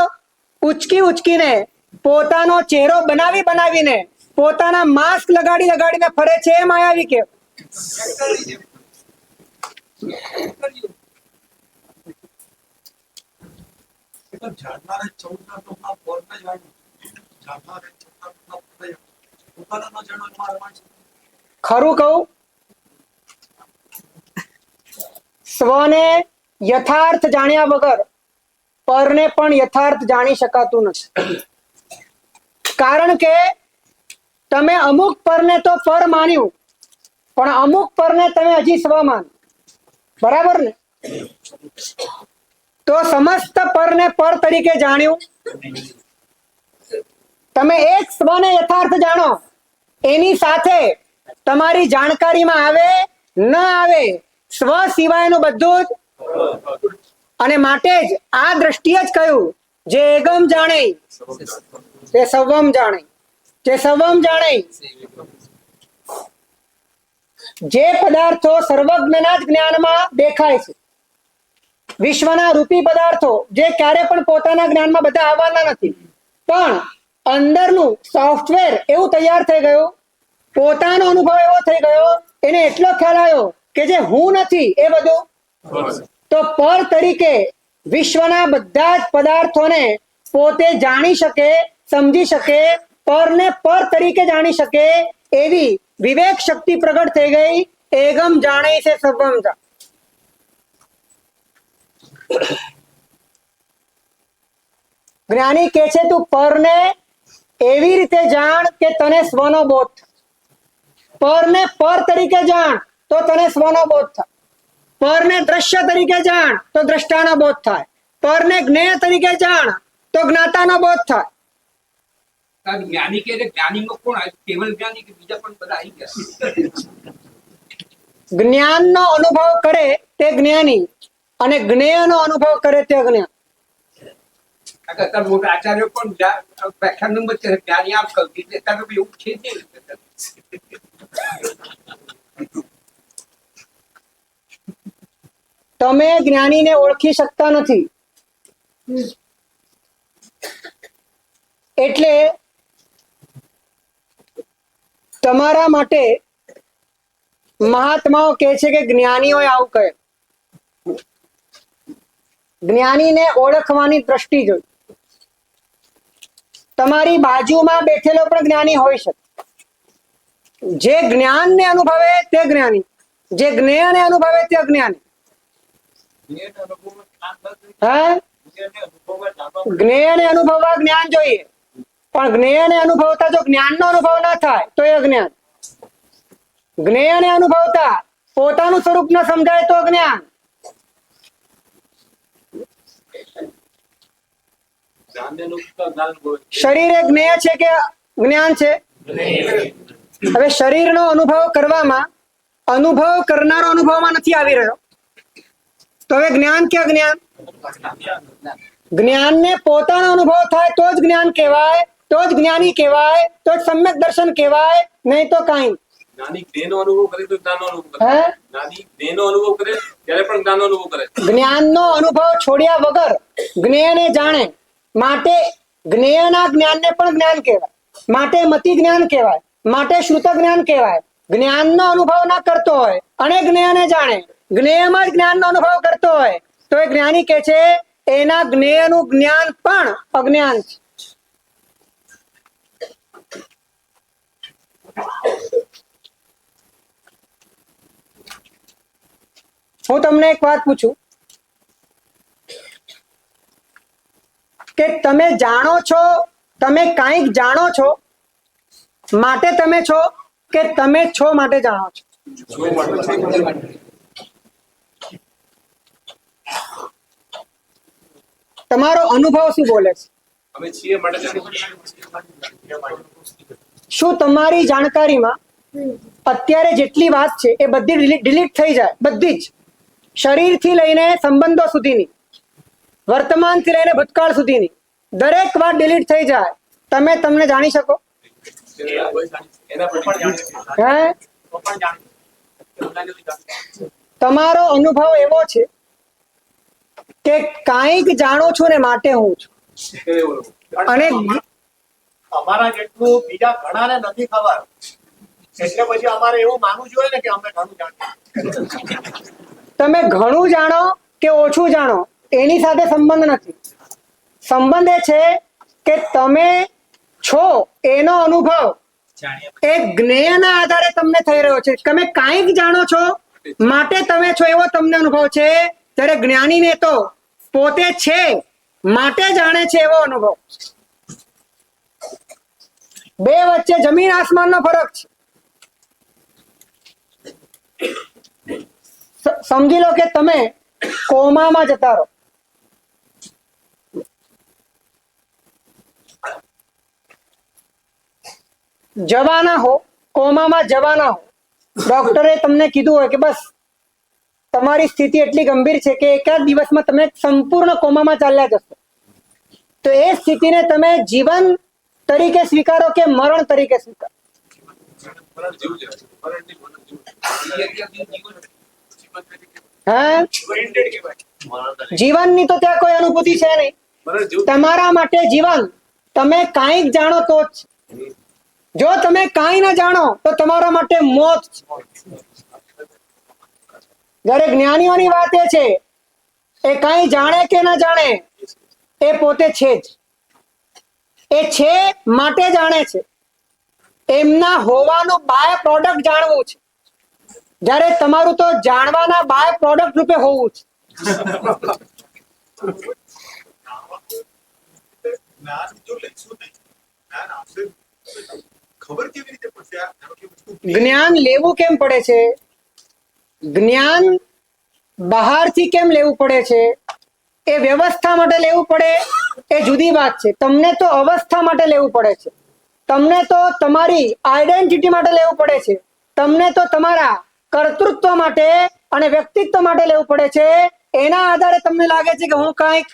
ઉચકીને પોતાનો ચહેરો બનાવીને પોતાના માસ્ક લગાડીને ફરે છે એ માયાવી કહેવાય. જાણનારે 14 ટોપના બોલને જાણ્યું, જાણનારે 14 ટોપના પોતાના ન જાણવાનું મારવા છે. ખરું કહું, સ્વને યથાર્થ જાણ્યા વગર પરને પણ યથાર્થ જાણી શકાતું નથી. કારણ કે તમે અમુક પરને તો પર માન્યું, પણ અમુક પરને તમે હજી સ્વ માન, બરાબર ને? તો સમસ્ત પરને પર તરીકે જાણ્યું. તમે એક સ્વને યથાર્થ જાણો, એની સાથે તમારી જાણકારીમાં આવે ન આવે સ્વ સિવાયનું બધું જ. અને માટે જ આ દ્રષ્ટિએ જ કહ્યું જે એગમ જાણે તે સવમ જાણે, જે સવમ જાણે. જે પદાર્થો સર્વજ્ઞના જ જ્ઞાનમાં દેખાય છે, વિશ્વના રૂપી પદાર્થો જે ક્યારે પણ પોતાના જ્ઞાનમાં બધા આવવાના નથી, પણ અંદરનું સોફ્ટવેર એવું તૈયાર થઈ ગયું, પોતાનો અનુભવ એવો થઈ ગયો, એને એટલો ખ્યાલ આવ્યો કે જે હું નથી એ બધું તો પર તરીકે વિશ્વના બધા જ પદાર્થોને પોતે જાણી શકે, સમજી શકે, પરને પર તરીકે જાણી શકે એવી વિવેક શક્તિ પ્રગટ થઈ ગઈ. એગમ જાણે છે સર્વમ જાણે. જ્ઞાની કે છે તું પરને એવી રીતે જાણ કે તને સ્વનો બોધ થાય. પરને પર તરીકે જાણ તો તને સ્વનો બોધ થાય. પરને દ્રશ્ય તરીકે જાણ તો દ્રષ્ટાનો બોધ થાય. પરને જ્ઞેય તરીકે જાણ તો જ્ઞાતાનો બોધ થાય. જ્ઞાની કે જ્ઞાનીમાં કોણ આવે? કેવલ જ્ઞાની કે બીજા પણ બધા આવી ગયા? જ્ઞાનનો અનુભવ કરે તે જ્ઞાની અને જ્ઞેયનો અનુભવ કરે તે અજ્ઞાન. અત્યારે મોટા આચાર્યો પણ વ્યાખ્યાન નંબર છે જ્ઞાની આપ કહ્યું અત્યારે એવું છે જ નહીં. તમે જ્ઞાનીને ઓળખી શકતા નથી, એટલે તમારા માટે મહાત્માઓ કહે છે કે જ્ઞાનીઓએ આવું કહે. જ્ઞાનીને ઓળખવાની દ્રષ્ટિ જોઈ. તમારી બાજુમાં બેઠેલો પણ જ્ઞાની હોઈ શકે. જે જ્ઞાનને અનુભવે તે જ્ઞાની, જે જ્ઞેયને અનુભવે તે અજ્ઞાની. હા, જ્ઞેયને અનુભવવા જ્ઞાન જોઈએ, પણ જ્ઞેયને અનુભવતા જો જ્ઞાનનો અનુભવ ના થાય તો એ અજ્ઞાન. જ્ઞેયને અનુભવતા પોતાનું સ્વરૂપ ન સમજાય તો અજ્ઞાન. શરીર એ જ્ઞેય છે કે જ્ઞાન છે? હવે શરીરનો અનુભવ કરવામાં અનુભવ કરનારો અનુભવમાં નથી આવી રહ્યો, તો હવે જ્ઞાન કે અજ્ઞાન? જ્ઞાનને પોતાનો અનુભવ થાય તો જ જ્ઞાન કહેવાય, તો જ જ્ઞાની કહેવાય, તો જ સમ્યક દર્શન કહેવાય, નહીં તો કાંઈ. જ્ઞાની જ્ઞેયનો અનુભવ કરે તો જ્ઞાનનો અનુભવ કરે. જ્ઞાની જ્ઞેયનો અનુભવ કરે ત્યારે પણ જ્ઞાનનો અનુભવ કરે. જ્ઞાનનો અનુભવ છોડ્યા વગર જ્ઞેયને જાણે, માટે જ્ઞેયના જ્ઞાનને પણ જ્ઞાન કહેવાય, માટે મતિ જ્ઞાન કહેવાય, માટે શ્રુત જ્ઞાન કહેવાય. જ્ઞાનનો અનુભવ ના કરતો હોય અને જ્ઞેયને જાણે, જ્ઞેયમાં જ જ્ઞાનનો અનુભવ કરતો હોય તો એ જ્ઞાની કે છે એના જ્ઞેયનું જ્ઞાન પણ અજ્ઞાન છે. હું તમને એક વાત પૂછું કે તમે જાણો છો, તમે કાંઈક જાણો છો માટે તમે છો કે તમે છો માટે જાણો છો? તમારો અનુભવ શું બોલે છે? અમે છીએ માટે. શું તમારી જાણકારીમાં અત્યારે જેટલી વાત છે એ બધી ડિલીટ થઈ જાય? બધી જ શરીરથી લઈને સંબંધો સુધીની, વર્તમાનથી લઈને ભૂતકાળ સુધીની દરેક વાત ડિલીટ થઈ જાય, તમે તમને જાણી શકો? એના પર પણ હે? તમારો અનુભવ એવો છે કે કાંઈક જાણું છું ને માટે હું છું, અને અમારા જેટલું બીજા ઘણાને નથી ખબર, એટલે પછી અમારે એવું માનવું જોઈએ ને કે અમે ઘણું જાણીએ. તમે ઘણું જાણો કે ઓછું જાણો એની સાથે સંબંધ નથી. સંબંધ એ છે કે તમે છો એનો અનુભવ એ જ્ઞેયના આધારે તમને થઈ રહ્યો છે. તમે કાંઈક જાણો છો માટે તમે છો એવો તમને અનુભવ છે, ત્યારે જ્ઞાનીને તો પોતે છે માટે જાણે છે એવો અનુભવ. બે વચ્ચે જમીન આસમાનનો ફરક છે. સમજી લો કે તમે કોમામાં જતા રહો, જવાના હો, કોમામાં જવાના હો, ડોક્ટરે તમને કીધું હોય કે બસ તમારી સ્થિતિ એટલી ગંભીર છે કે એકાદ દિવસમાં તમે સંપૂર્ણ કોમામાં ચાલ્યા જશો, તો એ સ્થિતિને તમે જીવન તરીકે સ્વીકારો કે મરણ તરીકે સ્વીકારો? હા, જીવનની તો ત્યાં કોઈ અનુભૂતિ છે નહીં. તમારા માટે જીવન તમે કાંઈક જાણો તો જ છે. જો તમે કાંઈ ના જાણો તો તમારા માટે મોત છે. જ્યારે જ્ઞાનીઓની વાત એ છે એ કાંઈ જાણે કે ના જાણે એ પોતે છે જ, એ છે માટે જાણે છે. એમના હોવાનું બાય પ્રોડક્ટ જાણવું છે, જ્યારે તમારું તો જાણવાના બાય પ્રોડક્ટ રૂપે હોવું છે. જ્ઞાન જો લઈશું નહીં, જ્ઞાન આવશે, ખબર કેવી રીતે પડશે આ વસ્તુ? જ્ઞાન લેવું કેમ પડે છે, જ્ઞાન બહારથી કેમ લેવું પડે છે, એ વ્યવસ્થા માટે લેવું પડે એ જુદી વાત છે. તમને તો અવસ્થા માટે લેવું પડે છે, તમને તો તમારી આઈડેન્ટિટી માટે લેવું પડે છે, તમને તો તમારા કર્તૃત્વ માટે અને વ્યક્તિત્વ માટે લેવું પડે છે. એના આધારે તમને લાગે છે કે હું કાંઈક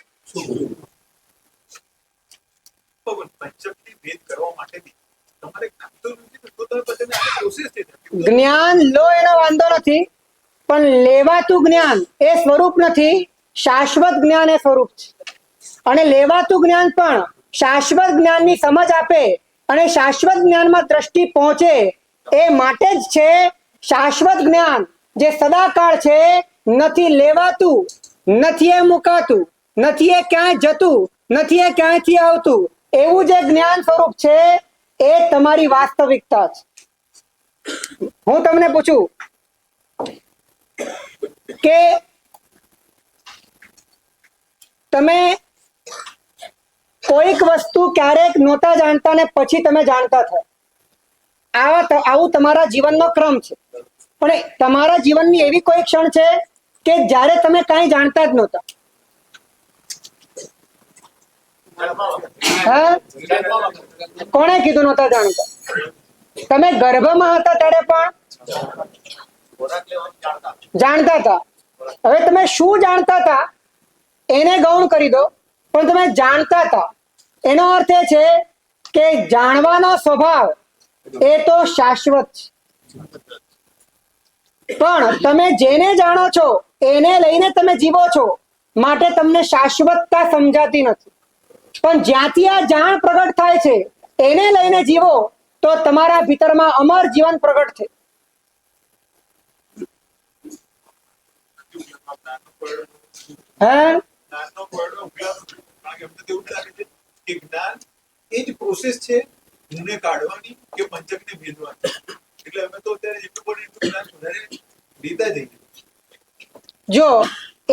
પંચકથી ભેદ કરવા માટે તમારે જ્ઞાન તો નથી, તો તમે પછી આ પ્રોસેસ થઈ જાય. જ્ઞાન લો એનો વાંધો નથી, પણ લેવાતું જ્ઞાન એ સ્વરૂપ નથી, શાશ્વત જ્ઞાન એ સ્વરૂપ છે. અને લેવાતું જ્ઞાન પણ શાશ્વત જ્ઞાનની સમજ આપે અને શાશ્વત જ્ઞાનમાં દ્રષ્ટિ પહોંચે એ માટે જ છે. શાશ્વત જ્ઞાન જે સદાકાળ છે, નથી લેવાતું, નથી એ મુકાતું, નથી એ ક્યાંય જતું, નથી એ ક્યાંયથી આવતું, એવું જે જ્ઞાન સ્વરૂપ છે એ તમારી વાસ્તવિકતા છે. હું તમને પૂછું કે તમે કોઈક વસ્તુ ક્યારેક નહોતા જાણતા ને પછી તમે જાણતા થયા, આવું તમારા જીવનનો ક્રમ છે. પણ તમારા જીવનની એવી કોઈ ક્ષણ છે કે જ્યારે તમે કાંઈ જાણતા જ નહોતા? હા, કોણે કીધું નહોતા જાણતા? તમે ગર્ભમાં હતા ત્યારે પણ જાણતા હતા. હવે તમે શું જાણતા હતા એને ગૌણ કરી દો, પણ તમે જાણતા હતા એનો અર્થ એ છે કે જાણવાનો સ્વભાવ એ તો શાશ્વત છે. પણ તમે જેને જાણો છો એને લઈને તમે જીવો છો, માટે તમને શાશ્વતતા સમજાતી નથી. પણ જ્યાંથી આ જાણ પ્રગટ થાય છે એને લઈને જીવો તો તમારા ભીતરમાં અમર જીવન પ્રગટ છે. જ્ઞાનનો પડનો ઉકેલાતો નથી. કારણ કે અમને તો એવું લાગે છે કે જ્ઞાન એ જ પ્રોસેસ છે ઊંઘને કાઢવાની કે પંચકને ભેદવાની. એટલે અમે તો અત્યારે જેટલું પડે એટલું જ્ઞાન વધારે લેતા જઈએ. જો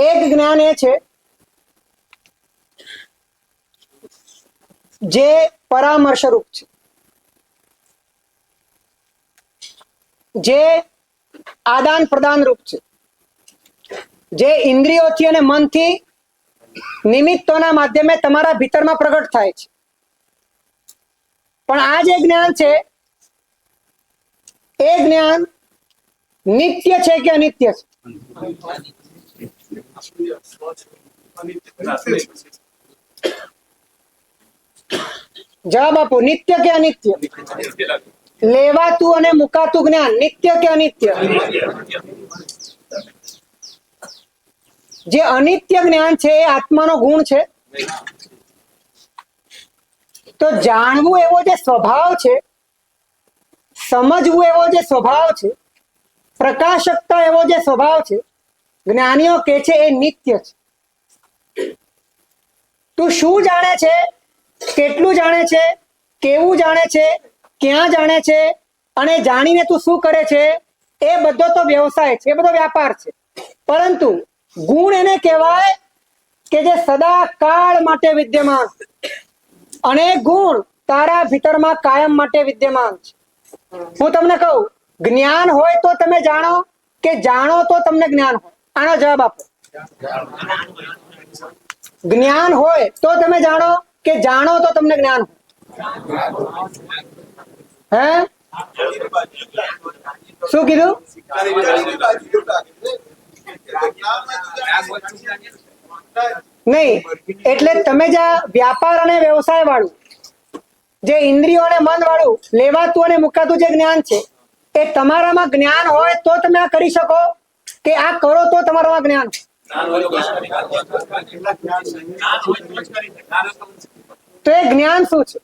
એક જ્ઞાન એ છે જે પરામર્શ રૂપ છે, જે આદાન પ્રદાન રૂપ છે, જે ઇન્દ્રિયોથી અને મનથી નિમિત્તોના માધ્યમે તમારા ભીતરમાં પ્રગટ થાય છે. પણ આ જે જ્ઞાન છે એ જ્ઞાન નિત્ય છે કે અનિત્ય છે? જવાબ આપો, નિત્ય કે અનિત્ય? લેવાતું અને મુકાતું જ્ઞાન નિત્ય કે અનિત્ય? જે અનિત્ય જ્ઞાન છે એ આત્માનો ગુણ છે. તો જાણવું એવો જે સ્વભાવ છે, સમજવું એવો જે સ્વભાવ છે, પ્રકાશકતા એવો જે સ્વભાવ છે, જ્ઞાનીઓ કહે છે એ નિત્ય છે. તું શું જાણે છે, કેટલું જાણે છે, કેવું જાણે છે, ક્યાં જાણે છે અને જાણીને તું શું કરે છે, એ બધો તો વ્યવસાય છે, એ બધો વ્યાપાર છે. પરંતુ ગુણ એને કહેવાય કે જે સદા કાળ માટે વિદ્યમાન, અને ગુણ તારા ભીતરમાં કાયમ માટે વિદ્યમાન છે. હું તમને કહું, જ્ઞાન હોય તો તમે જાણો કે જાણો તો તમને જ્ઞાન હોય? આનો જવાબ આપો. જ્ઞાન હોય તો તમે જાણો કે જાણો તો તમને જ્ઞાન હોય? હે, શું કીધું? નહીં, એટલે તમે જે વ્યાપાર અને વ્યવસાય વાળું, જે ઇન્દ્રિયો અને મન વાળું, લેવાતું અને મુકાતું જે જ્ઞાન છે, એ તમારામાં જ્ઞાન હોય તો તમે આ કરી શકો કે આ કરો તો તમારામાં જ્ઞાન? તો એ જ્ઞાન શું છે?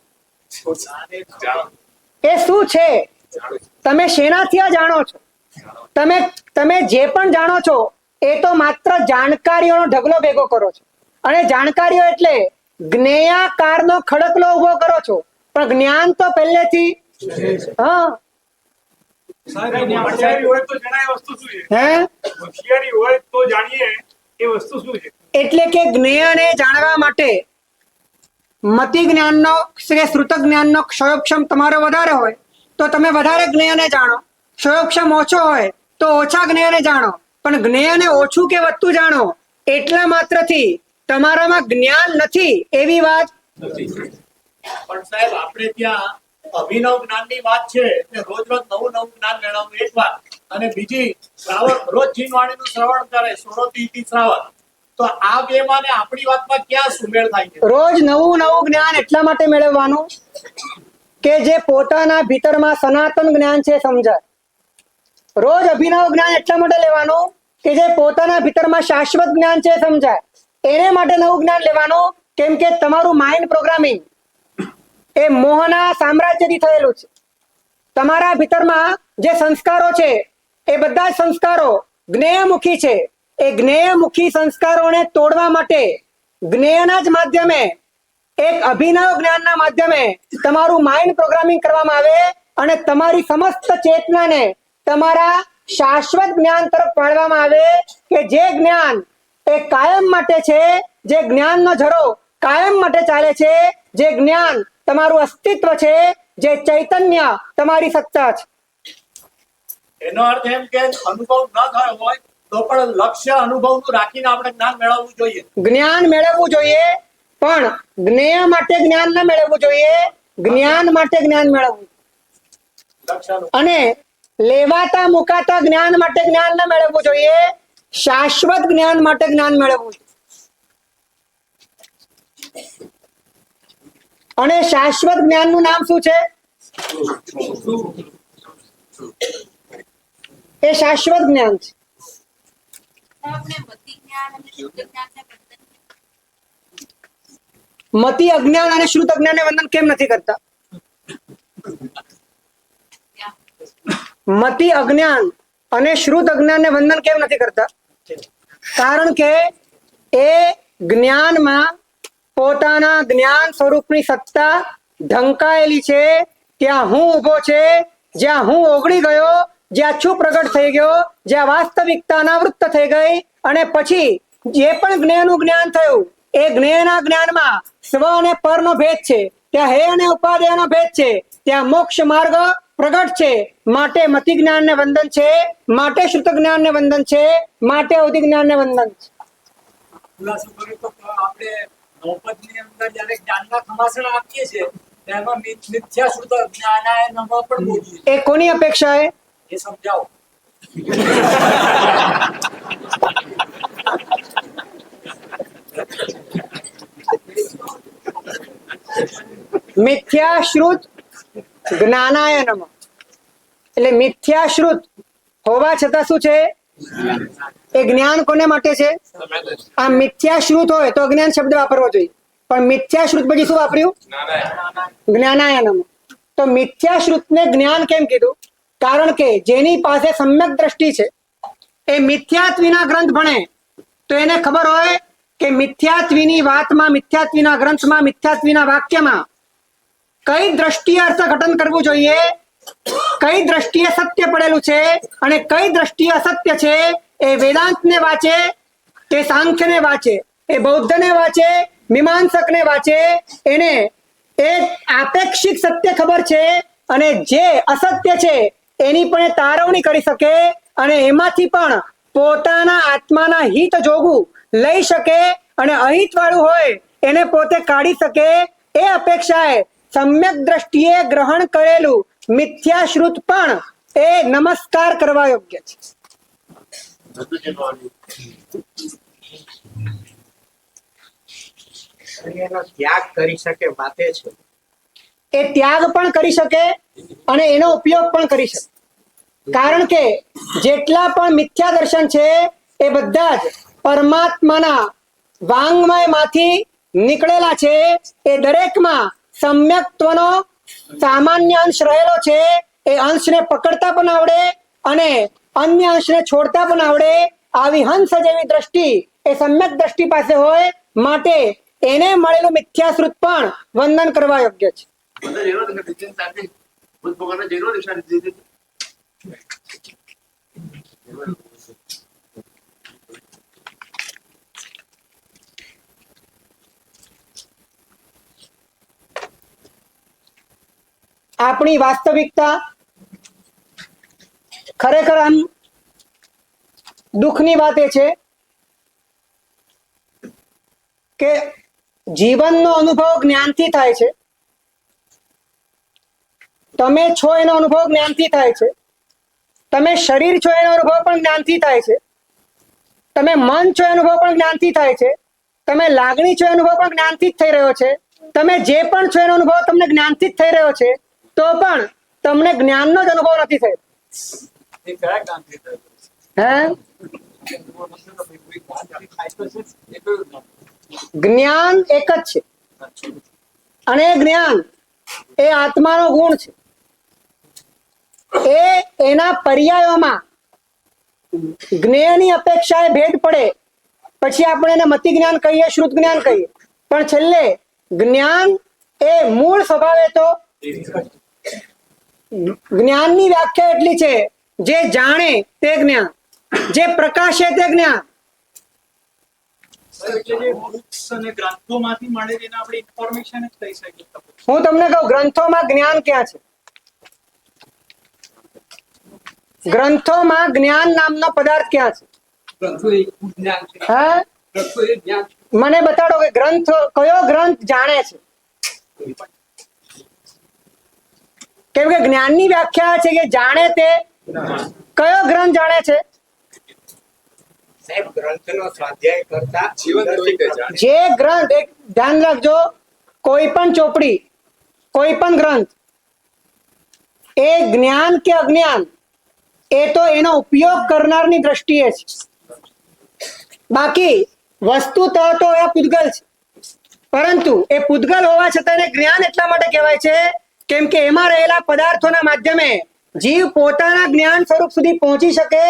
એ શું છે? તમે શેનાથી આ જાણો છો? તમે જે પણ જાણો છો એ તો માત્ર જાણકારીઓનો ઢગલો ભેગો કરો છો. અને જાણકારીઓ એટલે જ્ઞેયાકારનો ખડકલો ઉભો કરો છો, પણ જ્ઞાન તો પહેલેથી. હા, હોશિયારી હોય તો જણાય વસ્તુ શું છે? હે, હોશિયારી હોય તો જાણીએ એ વસ્તુ શું છે? એટલે કે જ્ઞેયને જાણવા માટે મતિ જ્ઞાનનો કે શ્રુત જ્ઞાનનો ક્ષયોક્ષમ તમારો વધારે હોય તો તમે વધારે જ્ઞેયને જાણો, ક્ષયોક્ષમ ઓછો હોય તો ઓછા જ્ઞેયને જાણો. પણ જ્ઞેયને ઓછું કે વધતું જાણો એટલા માત્રથી તમારામાં જ્ઞાન નથી એવી વાત. પણ સાહેબ આપણે ત્યાં અભિનવ જ્ઞાનની વાત છે કે રોજ રોજ નવું નવું જ્ઞાન મેળવવું એક વાત, અને બીજી શ્રાવણ રોજ જીનવાણીનું શ્રવણ કરે, સોળોથી શ્રાવણ. તો આ બે માં ને આપણી વાતમાં ક્યાં સુમેળ થાય છે? રોજ નવું નવું જ્ઞાન એટલા માટે મેળવવાનું કે જે પોતાના ભીતરમાં સનાતન જ્ઞાન છે સમજાય. રોજ અભિનવ જ્ઞાન એટલા માટે લેવાનું કે જે પોતાના ભીતરમાં શાશ્વત જ્ઞાન છે સમજાય. એને માટે નવું જ્ઞાન લેવાનું કેમ કે તમારું માઇન્ડ પ્રોગ્રામિંગ એ મોહના સામ્રાજ્યથી થયેલું છે. તમારા ભીતરમાં જે સંસ્કારો છે એ બધા જ સંસ્કારો જ્ઞેયમુખી છે. એ જ્ઞેયમુખી સંસ્કારોને તોડવા માટે જ્ઞેયના જ માધ્યમે, એક અભિનવ જ્ઞાનના માધ્યમે તમારું માઇન્ડ પ્રોગ્રામિંગ કરવામાં આવે અને તમારી સમસ્ત ચેતનાને તમારા શાશ્વત જ્ઞાન તરફ વાળવામાં આવે કે જે જ્ઞાન એ કાયમ માટે છે, જે જ્ઞાનનો ઝરો કાયમ માટે ચાલે છે, જે જ્ઞાન તમારું અસ્તિત્વ છે, જે ચૈતન્ય તમારી સત્તા છે. એનો અર્થ એમ કે અનુભવ ન થયો હોય તો પણ લક્ષ્ય અનુભવનું રાખીને આપણે જ્ઞાન મેળવવું જોઈએ. જ્ઞાન મેળવવું જોઈએ, પણ જ્ઞેય માટે જ્ઞાન ન મેળવવું જોઈએ, જ્ઞાન માટે જ્ઞાન મેળવવું. લક્ષ્ય અને લેવાતા મુકાતા જ્ઞાન માટે જ્ઞાન ન મેળવવું જોઈએ, શાશ્વત જ્ઞાન માટે જ્ઞાન મેળવવું. અને શાશ્વત જ્ઞાનનું નામ શું છે? એ શાશ્વત જ્ઞાન છે. આપણે મતિ જ્ઞાન અને શુદ્ધ જ્ઞાનને બંધન મતિ અજ્ઞાન અને શ્રુત અજ્ઞાનને વંદન કેમ નથી કરતા? મતિ અજ્ઞાન અને શ્રુત અજ્ઞાનને વંદન કેમ નથી કરતા? કારણ કે એ જ્ઞાનમાં પોતાના જ્ઞાન સ્વરૂપની સત્તા ઢંકાયેલી છે. ત્યાં હું ઊભો છે, જ્યાં હું ઓગળી ગયો, જ્યાં છું પ્રગટ થઈ ગયો, જ્યાં વાસ્તવિકતા અનાવૃત્ત થઈ ગઈ, અને પછી જે પણ જ્ઞેયનું જ્ઞાન થયું એ જ્ઞેયના જ્ઞાનમાં સ્વ અને પરનો ભેદ છે, ત્યાં હે અને ઉપાદેયનો ભેદ છે, ત્યાં મોક્ષ માર્ગ પ્રગટ છે. માટે મતિ જ્ઞાનને વંદન છે, માટે શ્રુત જ્ઞાનને વંદન છે, માટે અવધિ જ્ઞાનને વંદન છે. ખુલાસો કરીએ તો આપણે નવપદની અંદર જ્યારે જ્ઞાનના ખમાસણ આપીએ છીએ તેમાં મિથ્યા શ્રુત જ્ઞાનાય નમઃ પણ બોલીએ. એ કોની અપેક્ષા છે? એ સમજાવો. મિથ્યાશ્રુત જ્ઞાનાય નમઃ. એટલે મિથ્યાશ્રુત હોવા છતાં શું છે? એ જ્ઞાન કોને માટે છે? આ મિથ્યાશ્રુત હોય તો અજ્ઞાન શબ્દ વાપરવો જોઈએ, પણ મિથ્યાશ્રુત પછી શું વાપર્યું? જ્ઞાનાય નમઃ. તો મિથ્યાશ્રુતને જ્ઞાન કેમ કીધું? કારણ કે જેની પાસે સમ્યક દ્રષ્ટિ છે એ મિથ્યાત્વીના ગ્રંથ ભણે તો એને ખબર હોય કે મિથ્યાત્વીની વાતમાં, મિથ્યાત્વીના ગ્રંથમાં, મિથ્યાત્વીના વાક્યમાં કઈ દ્રષ્ટિએ અર્થઘટન કરવું જોઈએ, કઈ દ્રષ્ટિએ સત્ય પડેલું છે અને કઈ દ્રષ્ટિએ અસત્ય છે. એ વેદાંતને વાંચે, એ સાંખ્યને વાંચે, એ બૌદ્ધને વાંચે, મીમાંસકને વાંચે, એને એક આપેક્ષિક સત્ય ખબર છે અને જે અસત્ય છે એની પણ એ તારવણી કરી શકે અને એમાંથી પણ પોતાના આત્માના હિત જોગું લઈ શકે અને અહિત વાળું હોય એને પોતે કાઢી શકે. એ અપેક્ષાએ સમ્યક દ્રષ્ટિએ ગ્રહણ કરેલું મિથ્યાશ્રુત પણ એ નમસ્કાર કરવા યોગ્ય છે. એનો ત્યાગ કરી શકે વાતે છે. એ ત્યાગ પણ કરી શકે અને એનો ઉપયોગ પણ કરી શકે. કારણ કે જેટલા પણ મિથ્યા દર્શન છે એ બધા જ પરમાત્માના વાંગ્મયમાંથી નીકળેલા છે. એ દરેકમાં સમ્યક્ત્વનો સામાન્ય અંશ રહેલો છે. એ અંશને પકડતા પણ આવડે અને અન્ય અંશને છોડતા પણ આવડે. આવી હંસ જેવી દ્રષ્ટિ એ સમ્યક દ્રષ્ટિ પાસે હોય માટે એને મળેલું મિથ્યાશ્રુત પણ વંદન કરવા યોગ્ય છે. આપણી વાસ્તવિકતા ખરેખર આમ દુઃખની વાત એ છે કે જીવનનો અનુભવ જ્ઞાનથી થાય છે. તમે છો એનો અનુભવ જ્ઞાનથી થાય છે. તમે શરીર છો એનો અનુભવ પણ જ્ઞાનથી થાય છે. તમે મન છો એનો અનુભવ પણ જ્ઞાનથી થાય છે. તમે લાગણી છો એનો અનુભવ પણ જ્ઞાનથી જ થઈ રહ્યો છે. તમે જે પણ છો એનો અનુભવ તમને જ્ઞાનથી જ થઈ રહ્યો છે. તો પણ તમને જ્ઞાનનો જ અનુભવ નથી થયો. જ્ઞાન એક જ છે અને જ્ઞાન એ આત્માનો ગુણ છે. એ એના પર્યાયોમાં જ્ઞેયની અપેક્ષાએ ભેદ પડે પછી આપણે એને મતિ જ્ઞાન કહીએ, શ્રુત જ્ઞાન કહીએ, પણ છેલ્લે જ્ઞાન એ મૂળ સ્વભાવે તો જ્ઞાનની વ્યાખ્યા એટલી છે જે જાણે તે જ્ઞાન, જે પ્રકાશે તે જ્ઞાન. ગ્રંથોમાંથી મળે એને આપણે ઇન્ફોર્મેશન જ કહી શકીએ. હું તમને કહું ગ્રંથોમાં જ્ઞાન ક્યાં છે? ગ્રંથોમાં જ્ઞાન નામનો પદાર્થ ક્યાં છે? હા, મને બતાડો કે ગ્રંથ કયો ગ્રંથ જાણે છે? કેમ કે જ્ઞાનની વ્યાખ્યા છે કે જાણે તે. કયો ગ્રંથ જાણે છે? સાહેબ ગ્રંથનો સ્વાધ્યાય કરતા જે ગ્રંથ, એક ધ્યાન રાખજો, કોઈ પણ ચોપડી, કોઈ પણ ગ્રંથ એ જ્ઞાન કે અજ્ઞાન એ તો એનો ઉપયોગ કરનારની દ્રષ્ટિએ છે. બાકી વસ્તુ તો એ પૂતગલ છે, પરંતુ એ પૂતગલ હોવા છતાં એને જ્ઞાન એટલા માટે કહેવાય છે કેમ કે એમાં રહેલા પદાર્થોના માધ્યમે જીવ પોતાના જ્ઞાન સ્વરૂપ સુધી પહોંચી શકે,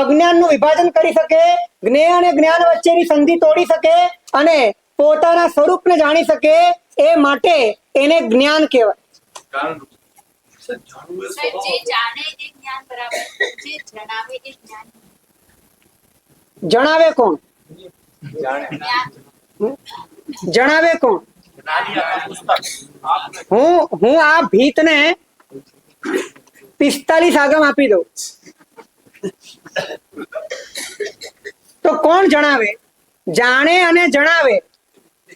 અજ્ઞાનનું વિભાજન કરી શકે, જ્ઞેય અને જ્ઞાન વચ્ચેની સંધિ તોડી શકે અને પોતાના સ્વરૂપને જાણી શકે. એ માટે એને જ્ઞાન કહેવાય. સાહેબ, જે જાણે એ જ્ઞાન બરાબર, જે જણાવે એ જ્ઞાન. જણાવે કોણ? જ્ઞાન જણાવે કોણ? હું આ ભીતને 45 આગમ આપી દઉં તો કોણ જણાવે? જાણે અને જણાવે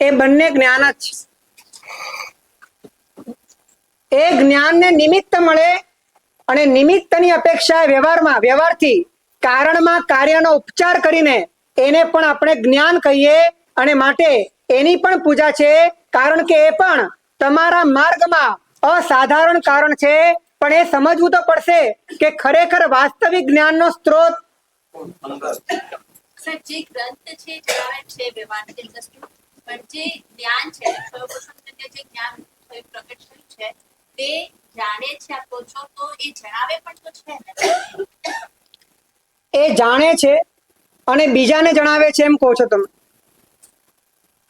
એ બંને જ્ઞાન જ છે. એ જ્ઞાનને નિમિત્ત મળે અને નિમિત્તની અપેક્ષા વ્યવહારથી કારણમાં કાર્યનો ઉપચાર કરીને એને પણ આપણે જ્ઞાન કહીએ અને માટે એની પણ પૂજા છે, કારણ કે એ પણ તમારા માર્ગમાં અસાધારણ કારણ છે. પણ એ સમજવું તો પડશે કે ખરેખર વાસ્તવિક જ્ઞાનનો સ્ત્રોત સર, જે ગ્રંથ છે જણાવે છે વ્યવહારની દ્રષ્ટિએ, પણ જે જ્ઞાન છે સર્વપ્રથમ જે જ્ઞાન પ્રગટ થયું છે તે જાણે છે આપો છો, તો એ જણાવે પણ તો છે ને. એ જાણે છે અને બીજાને જણાવે છે એમ કહો છો તમે?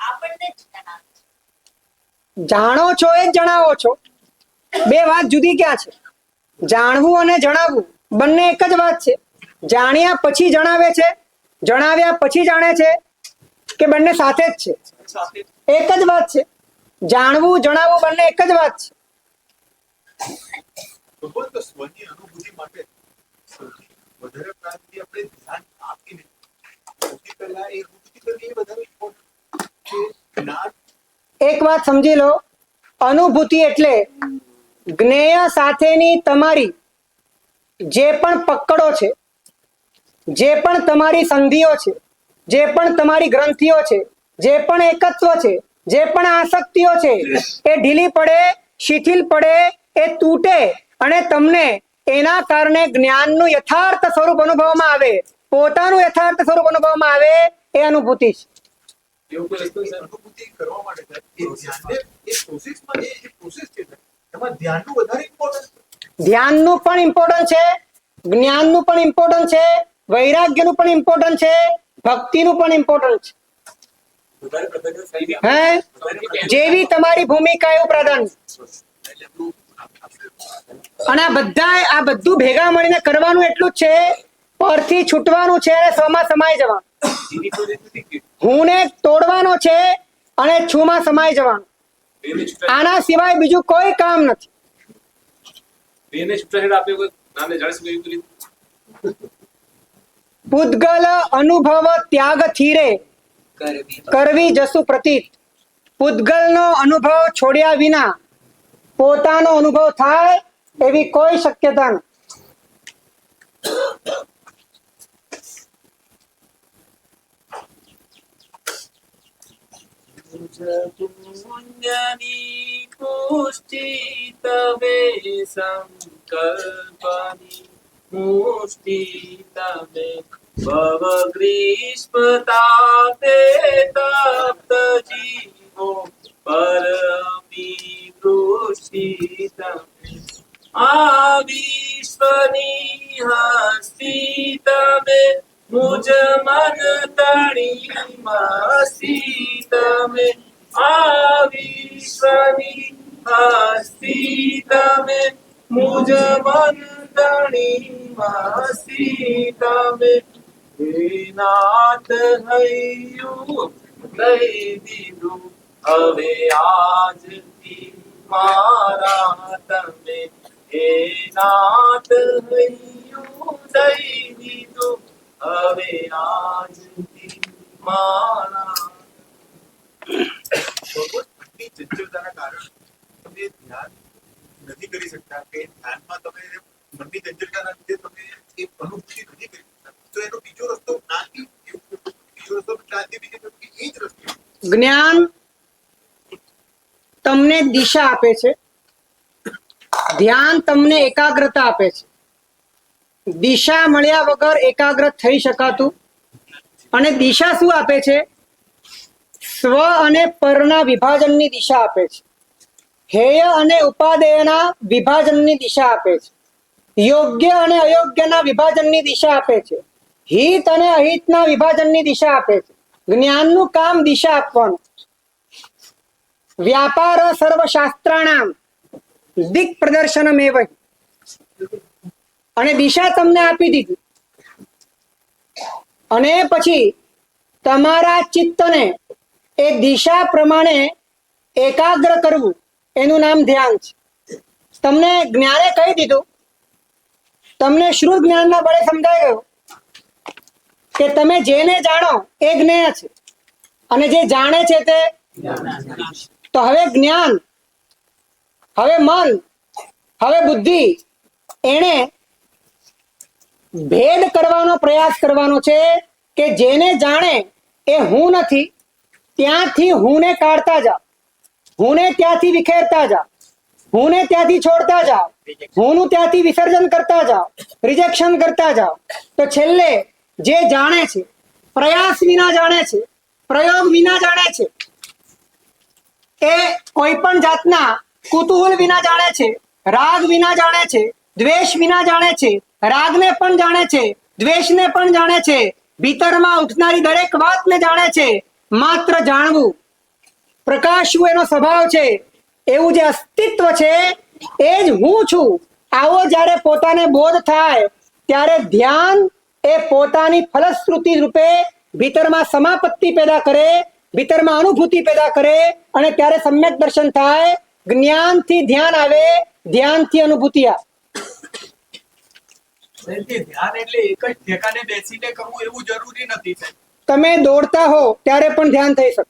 આપણને જ જણાવે છે. જાણો છો એ જ જણાવો છો, બે વાત જુદી ક્યાં છે? જાણવું અને જણાવવું બંને એક જ વાત છે. જાણ્યા પછી જણાવે છે, જણાવ્યા પછી જાણે છે કે બંને સાથે જ છે? એક જ વાત છે. જાણવું જણાવવું બંને એક જ વાત છે. ભગવાન તો સ્વની અનુભૂતિ માટે સૌથી વધારે પ્રાંતિ આપણે ધ્યાન આપીને સૌથી પહેલા એ અનુભૂતિ કરવી એ વધારે important છે. જ્ઞાન એક વાત સમજી લો, અનુભૂતિ એટલે જ્ઞેય સાથેની તમારી જે પણ પકડો છે, જે પણ તમારી સંધિઓ છે, જે પણ તમારી ગ્રંથિઓ છે, જે પણ એકત્વ છે, જે પણ આસક્તિઓ છે, એ ઢીલી પડે, શિથિલ પડે, એ તૂટે અને તમને એના કારણે જ્ઞાનનું યથાર્થ સ્વરૂપ અનુભવવામાં આવે, પોતાનું યથાર્થ સ્વરૂપ અનુભવવામાં આવે, એ અનુભૂતિ છે. એવું કોઈ વસ્તુ છે? અનુભૂતિ કરવા માટે એ ધ્યાનને એ પ્રોસેસમાં જે પ્રોસેસ છે એમાં ધ્યાનનું વધારે ઇમ્પોર્ટન્ટ છે. ધ્યાનનું પણ ઇમ્પોર્ટન્ટ છે, જ્ઞાનનું પણ ઇમ્પોર્ટન્ટ છે, વૈરાગ્યનું પણ ઇમ્પોર્ટન્ટ છે, ભક્તિનું પણ ઇમ્પોર્ટન્ટ છે. વધારે પ્રગટ થઈ ગયા. હે જેવી તમારી ભૂમિકા એવું પ્રાધાન્ય. અને આ બધું ભેગા મળીને કરવાનું એટલું જ છે, પરથી છૂટવાનું છે અને સ્વમાં સમાઈ જવાનું. જીની કોઈ રીત નથી. હું ને તોડવાનો છે અને છુમાં સમાઈ જવાનું. બેને છૂટા આના સિવાય બીજું કોઈ કામ નથી. બેને છૂટા હેડ આપે કોઈ નાને જાણી શકે એવી રીત. પૂદગલ અનુભવ ત્યાગ થીરે કરવી જસુ પ્રતીત. પૂદગલનો અનુભવ છોડ્યા વિના પોતાનો અનુભવ થાય એવી કોઈ શક્યતા નથી. પુણ્યની પુષ્ટિ તવે સંકલ્પની મુષ્ટિ તવે ભવ ગ્રીષ્મતાપે તપ્ત જીવો પરમી દૃષ્ટિ તવે આ વિશ્વની હસ્તી તમે મુજ મન તણી મસ્તી તમે આ વિશ્વની હસ્તી તમે મુજ મન તણી મસ્તી તમે હે નાથ હૈયું લઈ દીધું હવે આજથી મારા તમે હે નાથ હૈયું દઈ દીધું હવે આજથી મારા. ભગવતની ચંચળતાના કારણે તમે ધ્યાન નથી કરી શકતા કે ધ્યાનમાં તમે મનની ચંચળતાના લીધે તમે એ અનુભૂતિ નથી કરી શકતા, તો એનો બીજો રસ્તો જ્ઞાનથી બીજો રસ્તો જ્ઞાનથી બીજો રસ્તો એ જ રસ્તો. જ્ઞાન તમને દિશા આપે છે, ધ્યાન તમને એકાગ્રતા આપે છે. દિશા મળ્યા વગર એકાગ્ર થઈ શકાતું. અને દિશા શું આપે છે? સ્વ અને પરના વિભાજનની દિશા આપે છે. હેય અને ઉપાદેયના વિભાજનની દિશા આપે છે. યોગ્ય અને અયોગ્યના વિભાજનની દિશા આપે છે. હિત અને અહિતના વિભાજનની દિશા આપે છે. જ્ઞાનનું કામ દિશા આપવાનું. વ્યાપાર સર્વશાસ્ત્રાણામ દિક પ્રદર્શનમેવ. અને દિશા તમને આપી દીધી અને પછી તમારા ચિત્તને એ દિશા પ્રમાણે એકાગ્ર કરવું, એનું નામ ધ્યાન છે. તમને જ્ઞાને કહી દીધું, તમને શ્રુત જ્ઞાનના બળે સમજાઈ ગયું કે તમે જેને જાણો એ જ્ઞેય છે અને જે જાણે છે તે. તો હવે જ્ઞાન, હવે મન, હવે બુદ્ધિ, એને ભેદ કરવાનો પ્રયાસ કરવાનો છે કે જેને જાણે એ હું નથી ત્યાંથી હુંને કાઢતા જાઓ, હુંને ત્યાંથી વિખેરતા જાઓ, હુંને ત્યાંથી છોડતા જાઓ, હુંનું ત્યાંથી વિસર્જન કરતા જાઓ, રિજેક્શન કરતા જાઓ, તો છેલ્લે જે જાણે છે, પ્રયાસ વિના જાણે છે, પ્રયોગ વિના જાણે છે, એ કોઈ પણ જાતના કુતૂહલ વિના જાણે છે, રાગ વિના જાણે છે, દ્વેષ વિના જાણે છે, રાગને પણ જાણે છે, દ્વેષને પણ જાણે છે, ભીતરમાં ઉઠનારી દરેક વાતને જાણે છે. માત્ર જાણવું, પ્રકાશવું એનો સ્વભાવ છે. એવું જે અસ્તિત્વ છે એ જ હું છું. આવો જ્યારે પોતાને બોધ થાય ત્યારે ધ્યાન એ પોતાની ફલશ્રુતિ રૂપે ભીતરમાં સમાપત્તિ પેદા કરે, ભીતરમાં અનુભૂતિ પેદા કરે, અને ત્યારે સમ્યક દર્શન થાય. જ્ઞાનથી ધ્યાન આવે, ધ્યાનથી અનુભૂતિ આવે. ધ્યાન એટલે એક જ ઠેકાને બેસીને કરવું એવું જરૂરી નથી સાહેબ. તમે દોડતા હો ત્યારે પણ ધ્યાન થઈ શકે.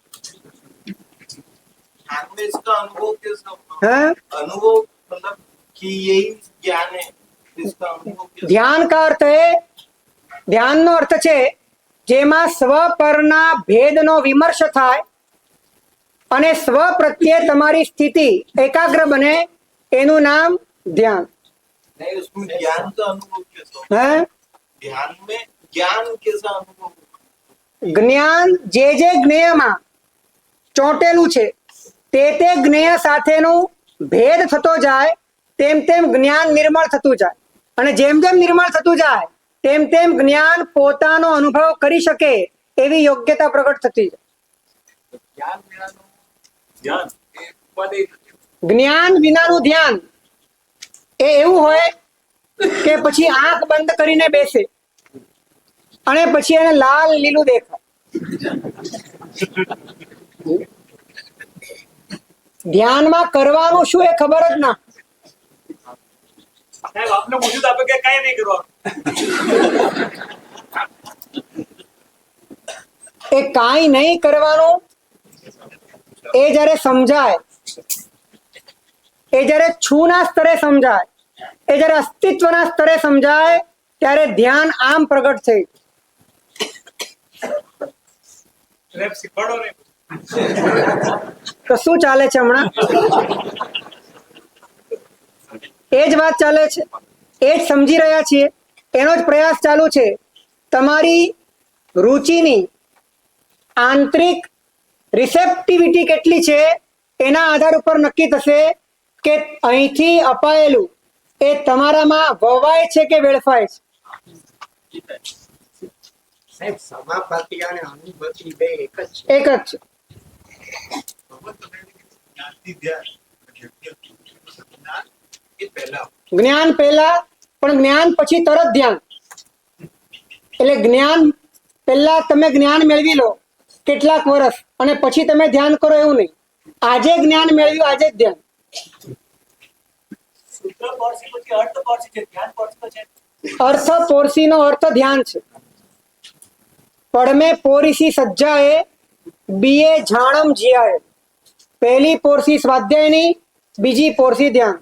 ध्यान में इसका अनुभव कैसा होगा? हाँ? अनुभव मतलब कि यही ज्ञान है, इसका अनुभव कैसा? ધ્યાન કા અર્થ હે, ધ્યાનનો અર્થ છે જેમાં સ્વ પરના ભેદનો વિમર્શ થાય અને સ્વ પ્રત્યે તમારી સ્થિતિ એકાગ્ર બને, એનું નામ ધ્યાન. नहीं, उसमें ज्ञान का अनुभव कैसा होगा? હે ध्यान में ज्ञान कैसा अनुभव होगा? જ્ઞાન જે જ્ઞેયમાં ચોંટેલું છે તે જ્ઞેય સાથેનું ભેદ થતો જાય, તેમ તેમ જ્ઞાન નિર્મળ થતું જાય, અને જેમ જેમ નિર્મળ થતું જાય તેમ તેમ જ્ઞાન પોતાનો અનુભવ કરી શકે એવી યોગ્યતા પ્રગટ થતી જાય. જ્ઞાન વિનાનું ધ્યાન એ ઉપાધિ જ્ઞાન વિનાનું ધ્યાન એ એવું હોય કે પછી આંખ બંધ કરીને બેસે અને પછી એને લાલ લીલું દેખાય. ધ્યાનમાં કરવાનું શું એ ખબર જ ના. સાહેબ આપને મોજૂદ આપે કે કઈ નહીં કરવાનું. એ કાંઈ નહીં કરવાનું એ જ્યારે સમજાય, એ જ્યારે છૂના સ્તરે સમજાય, એ જ્યારે અસ્તિત્વના સ્તરે સમજાય ત્યારે ધ્યાન આમ પ્રગટ થઈ. સાહેબ શીખવાડો નહીં. તો શું ચાલે છે હમણાં? એ જ વાત ચાલે છે, એ જ સમજી રહ્યા છીએ, એનો જ પ્રયાસ ચાલુ છે. તમારી રુચિની આંતરિક રિસેપ્ટિવિટી કેટલી છે એના આધાર ઉપર નક્કી થશે કે અહીંથી અપાયેલું એ તમારામાં વવાય છે કે વેડફાય છે. સાહેબ સમાપatti અને અનુભૂતિ બે એક જ છે. એક જ છે. જ્ઞાનથી ધ્યાન, જ્ઞાન એ પહેલા જ્ઞાન પહેલા, પણ જ્ઞાન પછી તરત ધ્યાન. એટલે જ્ઞાન પહેલા તમે જ્ઞાન મેળવી લો કેટલાક વર્ષ અને પછી તમે ધ્યાન કરો એવું નહીં. આજે જ્ઞાન મેળવ્યું, આજે જ ધ્યાન. સૂત્ર પોરસી પછી અર્થ પોરસી છે, ધ્યાન પોરસી તો છે. અર્થ પોરસીનો અર્થ ધ્યાન છે. પડમે પોરીસી સજ્જાએ, બીએ જાણમ જીયાએ. પહેલી પોરસી સ્વાધ્યાયની, બીજી પોરસી ધ્યાન.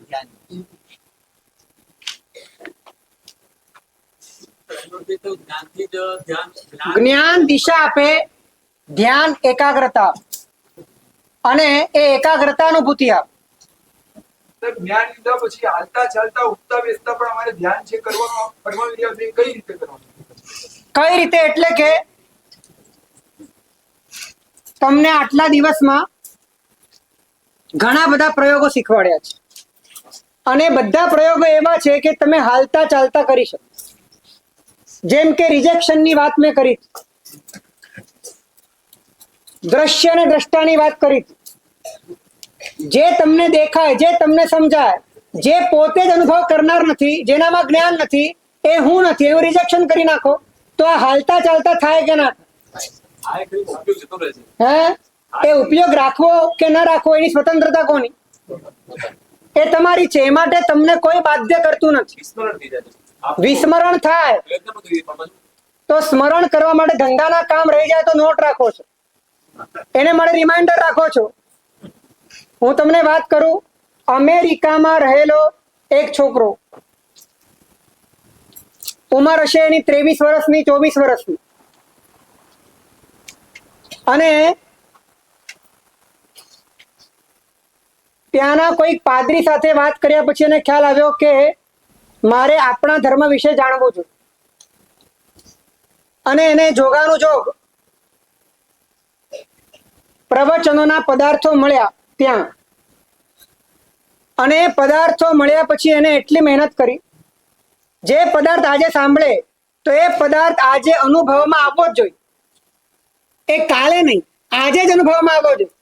જ્ઞાનથી જ ધ્યાન જ્ઞાન દિશા આપે, ધ્યાન એકાગ્રતા, અને એ એકાગ્રતા અનુભૂતિ આપે. જ્ઞાન લીધા પછી હાલતા ચાલતા ઉઠતા બેસતા પણ અમારે ધ્યાન છે કરવાનું. કરવાનું કઈ રીતે કરવાનું? કઈ રીતે એટલે કે તમને આટલા દિવસમાં ઘણા બધા પ્રયોગો શીખવાડ્યા છે, અને બધા પ્રયોગો એવા છે કે તમે હાલતા ચાલતા કરી શકો. જેમ કે રિજેક્શનની વાત મેં કરી, દ્રશ્ય અને દ્રષ્ટાની વાત કરી. જે તમને દેખાય, જે તમને સમજાય, જે પોતે જ અનુભવ કરનાર નથી, જેનામાં જ્ઞાન નથી, એ હું નથી, એવું રિજેક્શન કરી નાખો તો આ હાલતા ચાલતા થાય કે ના આ એક ઉપયોગ જતો રહે છે. હે? એ ઉપયોગ રાખવો કે ન રાખવો એની સ્વતંત્રતા કોની? એ તમારી છે. એ માટે તમને કોઈ બાધ્ય કરતું નથી. વિસ્મરણ થઈ જાય છે. આપ વિસ્મરણ થાય પ્રયત્ન પણ કરીએ પણ તો સ્મરણ કરવા માટે ધંધાના કામ રહી જાય તો નોટ રાખો છો, એને માટે રિમાઇન્ડર રાખો છો. હું તમને વાત કરું, અમેરિકામાં રહેલો એક છોકરો, ઉંમર હશે એની 23 વર્ષની, 24 વર્ષની, અને ત્યાંના કોઈક પાદરી સાથે વાત કર્યા પછી એને ખ્યાલ આવ્યો કે મારે આપણા ધર્મ વિશે જાણવું જોઈએ, અને એને જોગાનું જોગ પ્રવચનોના પદાર્થો મળ્યા ત્યાં, અને એ પદાર્થો મળ્યા પછી એને એટલી મહેનત કરી, જે પદાર્થ આજે સાંભળે તો એ પદાર્થ આજે અનુભવમાં આવવો જ જોઈએ, એ કાલે નહીં આજે જ અનુભવમાં આવવો જોઈએ.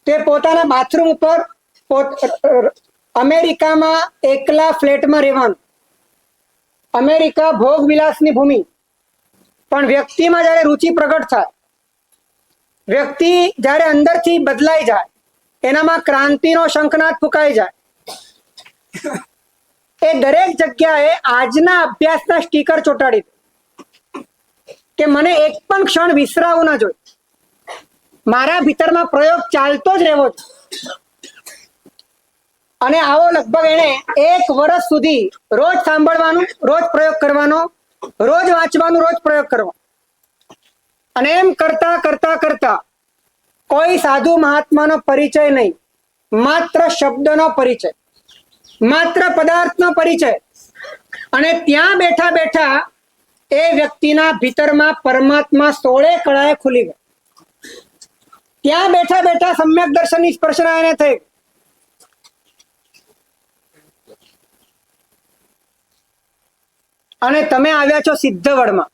તે પોતાના બાથરૂમ ઉપર અમેરિકામાં એકલા ફ્લેટમાં રહેવાનું. અમેરિકા ભોગ વિલાસની ભૂમિ, પણ વ્યક્તિમાં જ્યારે રુચિ પ્રગટ થાય, વ્યક્તિ જ્યારે અંદરથી બદલાઈ જાય, એનામાં ક્રાંતિનો શંખનાદ ફૂંકાઈ જાય, એ દરેક જગ્યાએ આજના અભ્યાસના સ્ટીકર ચોંટાડી દે કે મને એક પણ ક્ષણ વિસરાવું ના જોઈએ, મારા ભીતરમાં પ્રયોગ ચાલતો જ રહેવો છે. અને આવો લગભગ એને 1 વર્ષ સુધી રોજ સાંભળવાનું, રોજ પ્રયોગ કરવાનો, રોજ વાંચવાનું, રોજ પ્રયોગ કરવાનો. અને એમ કરતા કરતા કરતા કોઈ સાધુ મહાત્માનો પરિચય નહીં, માત્ર શબ્દનો પરિચય, માત્ર પદાર્થનો પરિચય. અને ત્યાં બેઠા બેઠા એ વ્યક્તિના ભીતરમાં પરમાત્મા 16 કળાએ ખુલી ગયો. ત્યાં બેઠા બેઠા સમ્યક દર્શનની સ્પર્શના એને થઈ. અને તમે આવ્યા છો સિદ્ધવડમાં.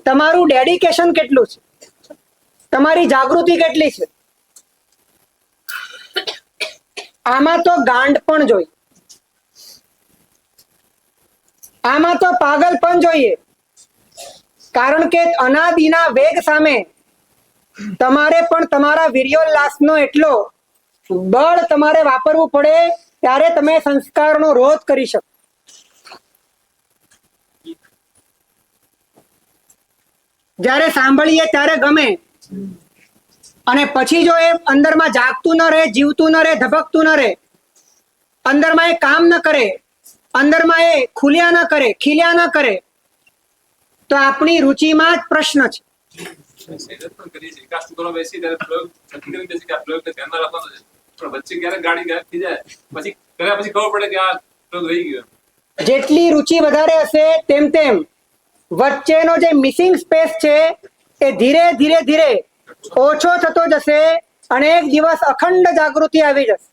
તમારું ડેડિકેશન કેટલું છે, તમારી જાગૃતિ કેટલી છે, આમાં તો ગાંડ પણ જોઈએ, આમાં તો પાગલ પણ જોઈએ. કારણ કે અનાદિના વેગ સામે તમારે પણ તમારા વીર્યોલ્લાસનો એટલો બળ તમારે વાપરવું પડે, ત્યારે તમે સંસ્કારનો રોધ કરી શકો. જ્યારે સાંભળીએ ત્યારે ગમે, અને પછી જો એ અંદરમાં જાગતું ન રહે, જીવતું ન રહે, ધબકતું ન રહે, અંદરમાં એ કામ ન કરે, અંદરમાં એ ખુલ્યા ન કરે, ખીલ્યા ન કરે, તો આપણી રુચિમાં જ પ્રશ્ન છે. સહેજ પણ કરીએ છીએ, એકાદ ટુકડો બેસી ત્યારે પ્રયોગ નક્કી કરી બેસી કે આ પ્રયોગને ધ્યાનમાં રાખવાનો છે, પણ વચ્ચે ક્યારેક ગાડી ગાયબ થઈ જાય, પછી કર્યા પછી ખબર પડે કે આ પ્રયોગ રહી ગયો. જેટલી રુચિ વધારે હશે તેમ તેમ વચ્ચેનો જે મિસિંગ સ્પેસ છે એ ધીરે ધીરે ધીરે ઓછો થતો જશે, અને એક દિવસ અખંડ જાગૃતિ આવી જશે.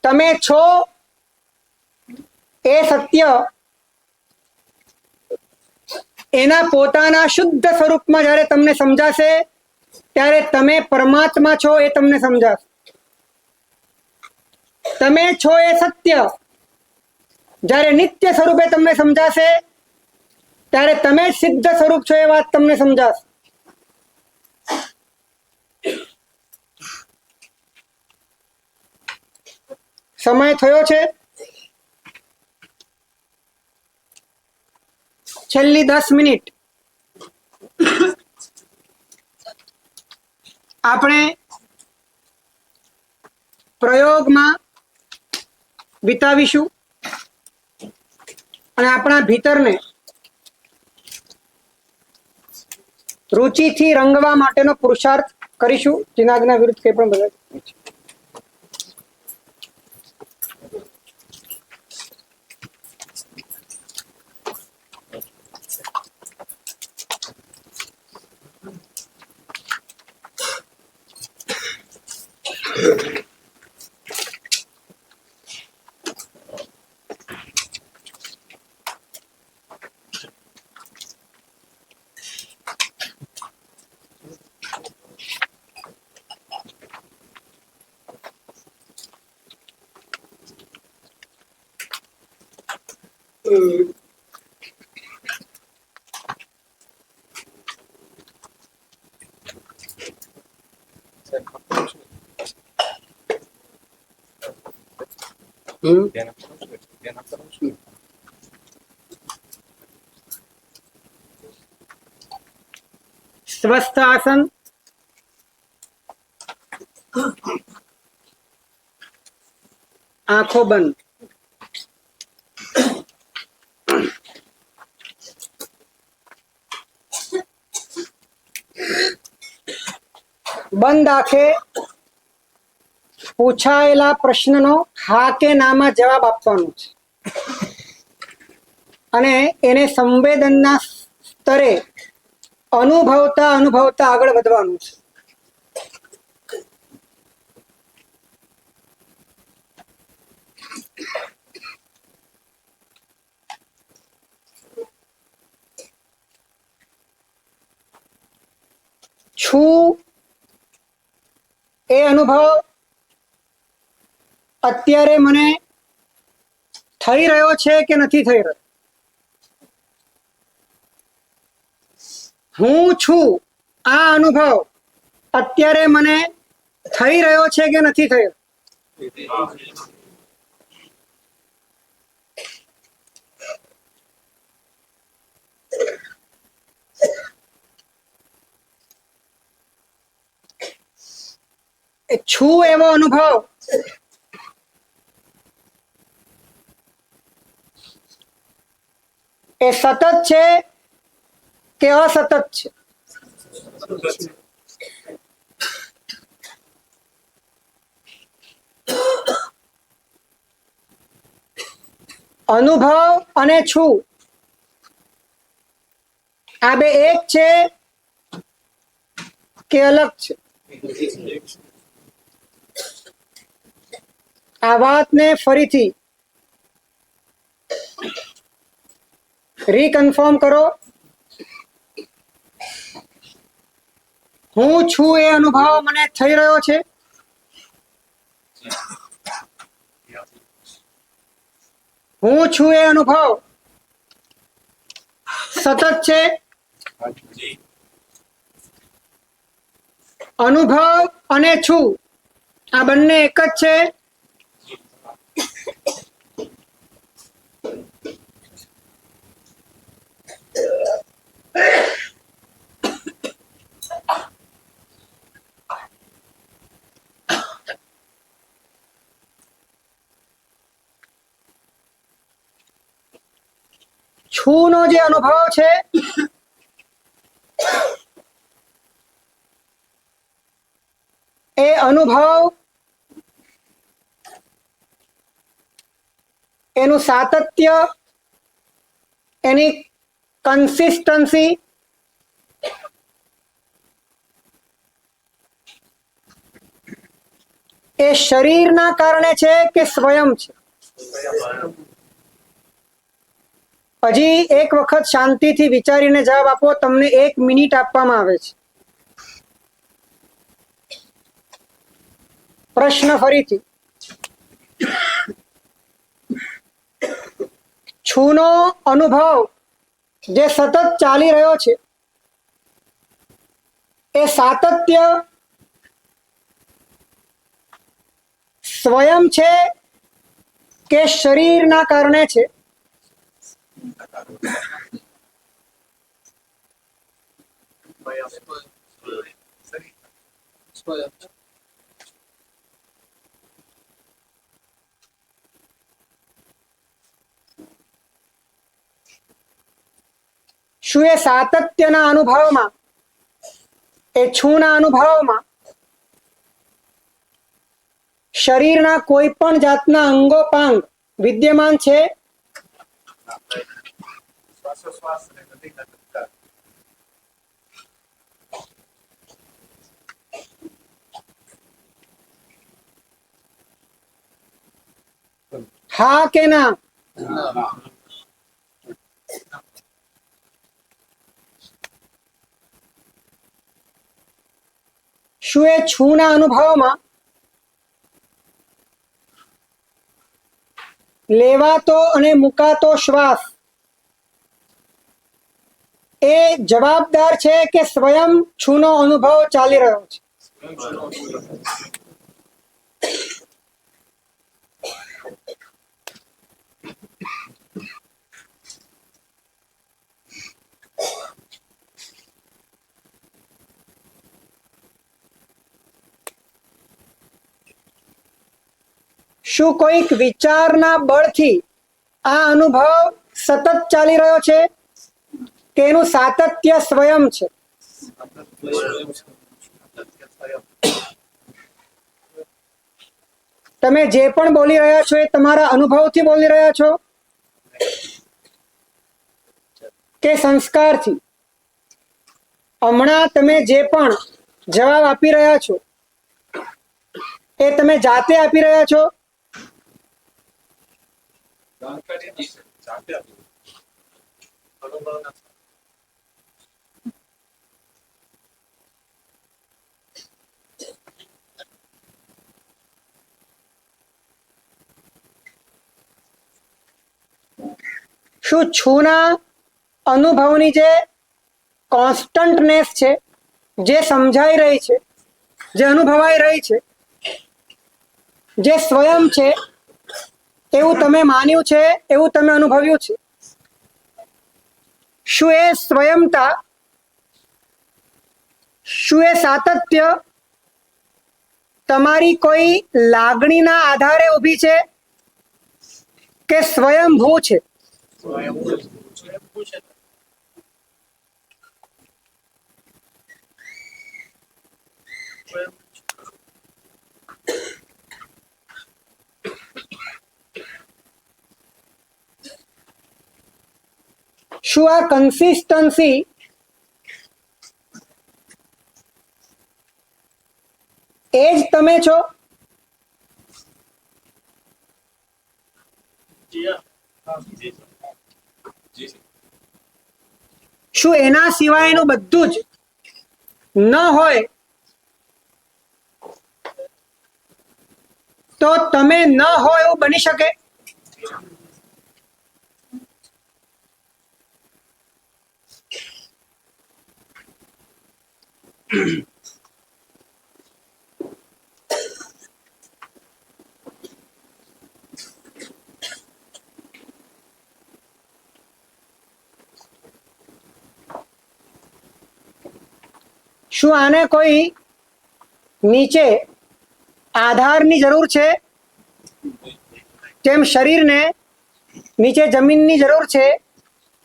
તમે છો એ સત્ય એના પોતાના શુદ્ધ સ્વરૂપમાં જ્યારે તમને સમજાશે, ત્યારે તમે પરમાત્મા છો એ તમને સમજાશે. તમે છો એ સત્ય જ્યારે નિત્ય સ્વરૂપે તમને સમજાશે, ત્યારે તમે સિદ્ધ સ્વરૂપ છો એ વાત તમને સમજાશે. સમય થયો છે. છેલ્લી 10 મિનિટ આપણે પ્રયોગમાં વિતાવીશું, અને આપણા ભીતરને રુચિથી રંગવા માટેનો પુરુષાર્થ કરીશું. જીનાગના વિરુદ્ધ કંઈ પણ બોલે સ્વસ્થ આસન, આંખો બંધ. બંધ આંખે પૂછાયેલા પ્રશ્નનો હા કે નામાં જવાબ આપવાનો છે અને એને સંવેદનના સ્તરે અનુભવતા અનુભવતા આગળ વધવાનું છે. છું એ અનુભવ અત્યારે મને થઈ રહ્યો છે કે નથી થઈ રહ્યો? હું છું આ અનુભવ અત્યારે મને થઈ રહ્યો છે કે નથી થઈ રહ્યો? એ છું એવો અનુભવ એ સતત છે કે અસતત છે? અનુભવ અને છું આ બે એક છે કે અલગ છે? આ વાતને ફરીથી રીકન્ફર્મ કરો. હું છું એ અનુભવ મને થઈ રહ્યો છે. હું છું એ અનુભવ સતત છે. અનુભવ અને છું આ બંને એક જ છે. છુનો જે અનુભવ છે એ અનુભવ એનું સાતત્ય, એની કન્સિસ્ટન્સી એ શરીરના કારણે છે કે સ્વયં છે? હજી એક વખત શાંતિથી વિચારીને જવાબ આપો. તમને 1 મિનિટ આપવામાં આવે છે. પ્રશ્ન ફરીથી, છુનો અનુભવ જે સતત ચાલી રહ્યો છે એ સાતત્ય સ્વયં છે કે શરીરના કારણે છે? શું એ સાતત્યના અનુભવમાં, એ છુના અનુભવમાં શરીરના કોઈ પણ જાતના અંગોપાંગ વિદ્યમાન છે? શ્વાસોશ્વાસ અને હૃદયના ધબકાર. હા કે ના? શું એ છુના અનુભવમાં લેવાતો અને મુકાતો શ્વાસ એ જવાબદાર છે કે સ્વયં છુનો અનુભવ ચાલી રહ્યો છે? શું કોઈક વિચારના બળથી આ અનુભવ સતત ચાલી રહ્યો છે કે એનું સાતત્ય સ્વયં છે? સાતત્ય સ્વયં. તમે જે પણ બોલી રહ્યા છો એ તમારા અનુભવથી બોલી રહ્યા છો કે સંસ્કારથી? હમણાં તમે જે પણ જવાબ આપી રહ્યા છો એ તમે જાતે આપી રહ્યા છો? જાણકારી જાતે આપી. શું છુના અનુભવની જે કોન્સ્ટન્ટનેસ છે, જે સમજાઈ રહી છે, જે અનુભવાઈ રહી છે, જે સ્વયં છે એવું તમે માન્યું છે, એવું તમે અનુભવ્યું છે, શું એ સ્વયંતા, શું એ સાતત્ય તમારી કોઈ લાગણીના આધારે ઊભી છે કે સ્વયંભૂ છે? શું આ કન્સિસ્ટન્સી એ જ તમે છો? શું એના સિવાયનું બધું જ ન હોય તો તમે ન હોય એવું બની શકે? શું આને કોઈ નીચે આધારની જરૂર છે? જેમ શરીરને નીચે જમીનની જરૂર છે,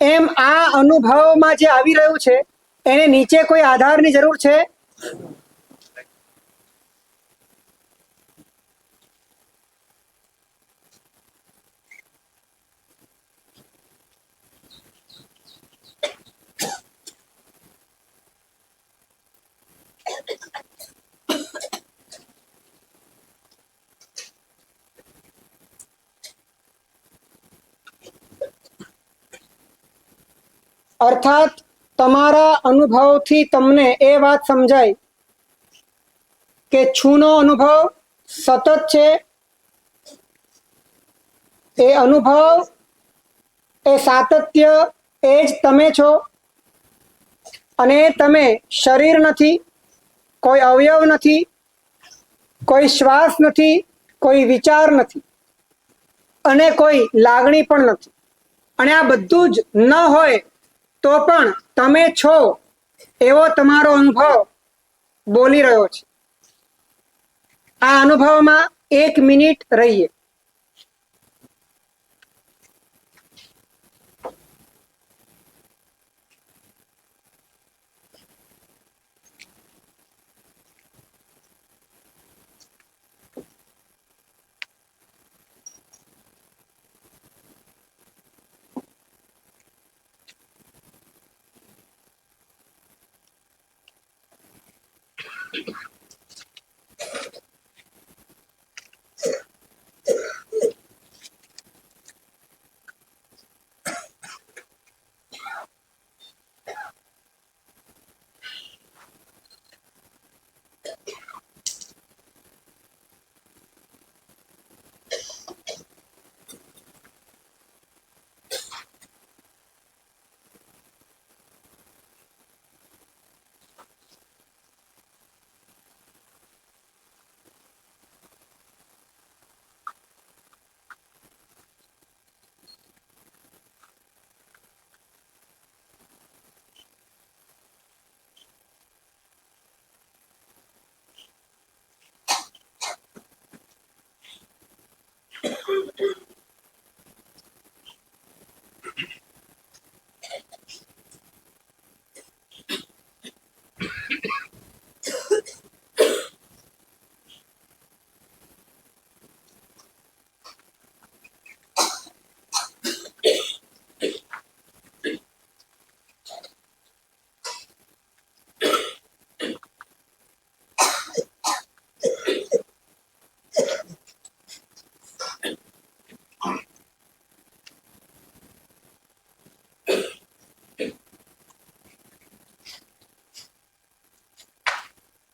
એમ આ અનુભવમાં જે આવી રહ્યું છે એને નીચે કોઈ આધારની જરૂર છે? અર્થાત તમારા અનુભવથી તમને એ વાત સમજાય કે છુનો અનુભવ સતત છે, એ અનુભવ, એ સાતત્ય એ જ તમે છો, અને તમે શરીર નથી, કોઈ અવયવ નથી, કોઈ શ્વાસ નથી, કોઈ વિચાર નથી, અને કોઈ લાગણી પણ નથી. અને આ બધું જ ન હોય તો પણ તમે છો એવો તમારો અનુભવ બોલી રહ્યો છે. આ અનુભવમાં 1 મિનિટ રહીએ.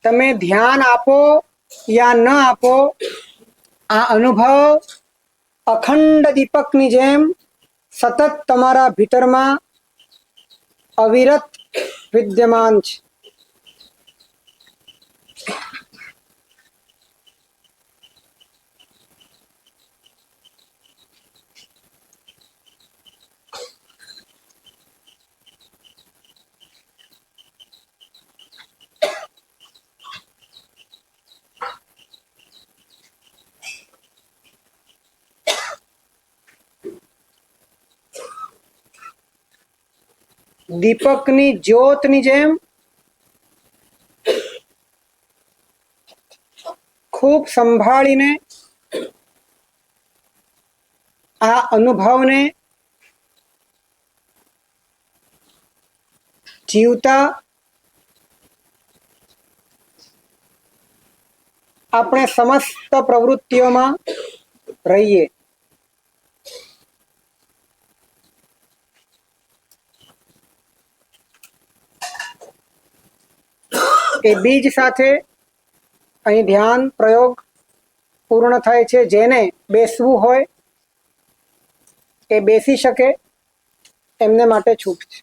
તમે ધ્યાન આપો યા ન આપો, આ અનુભવ અખંડ દીપકની જેમ સતત તમારા ભીતરમાં અવિરત વિદ્યમાન છે. દીપકની જ્યોતની જેમ ખૂબ સંભાળીને આ અનુભવને જીવતા આપણે સમસ્ત પ્રવૃત્તિઓમાં રહીએ. એ બીજ સાથે અહીં ધ્યાન પ્રયોગ પૂર્ણ થાય છે. જેને બેસવું હોય એ બેસી શકે, એમને માટે છૂટ છે.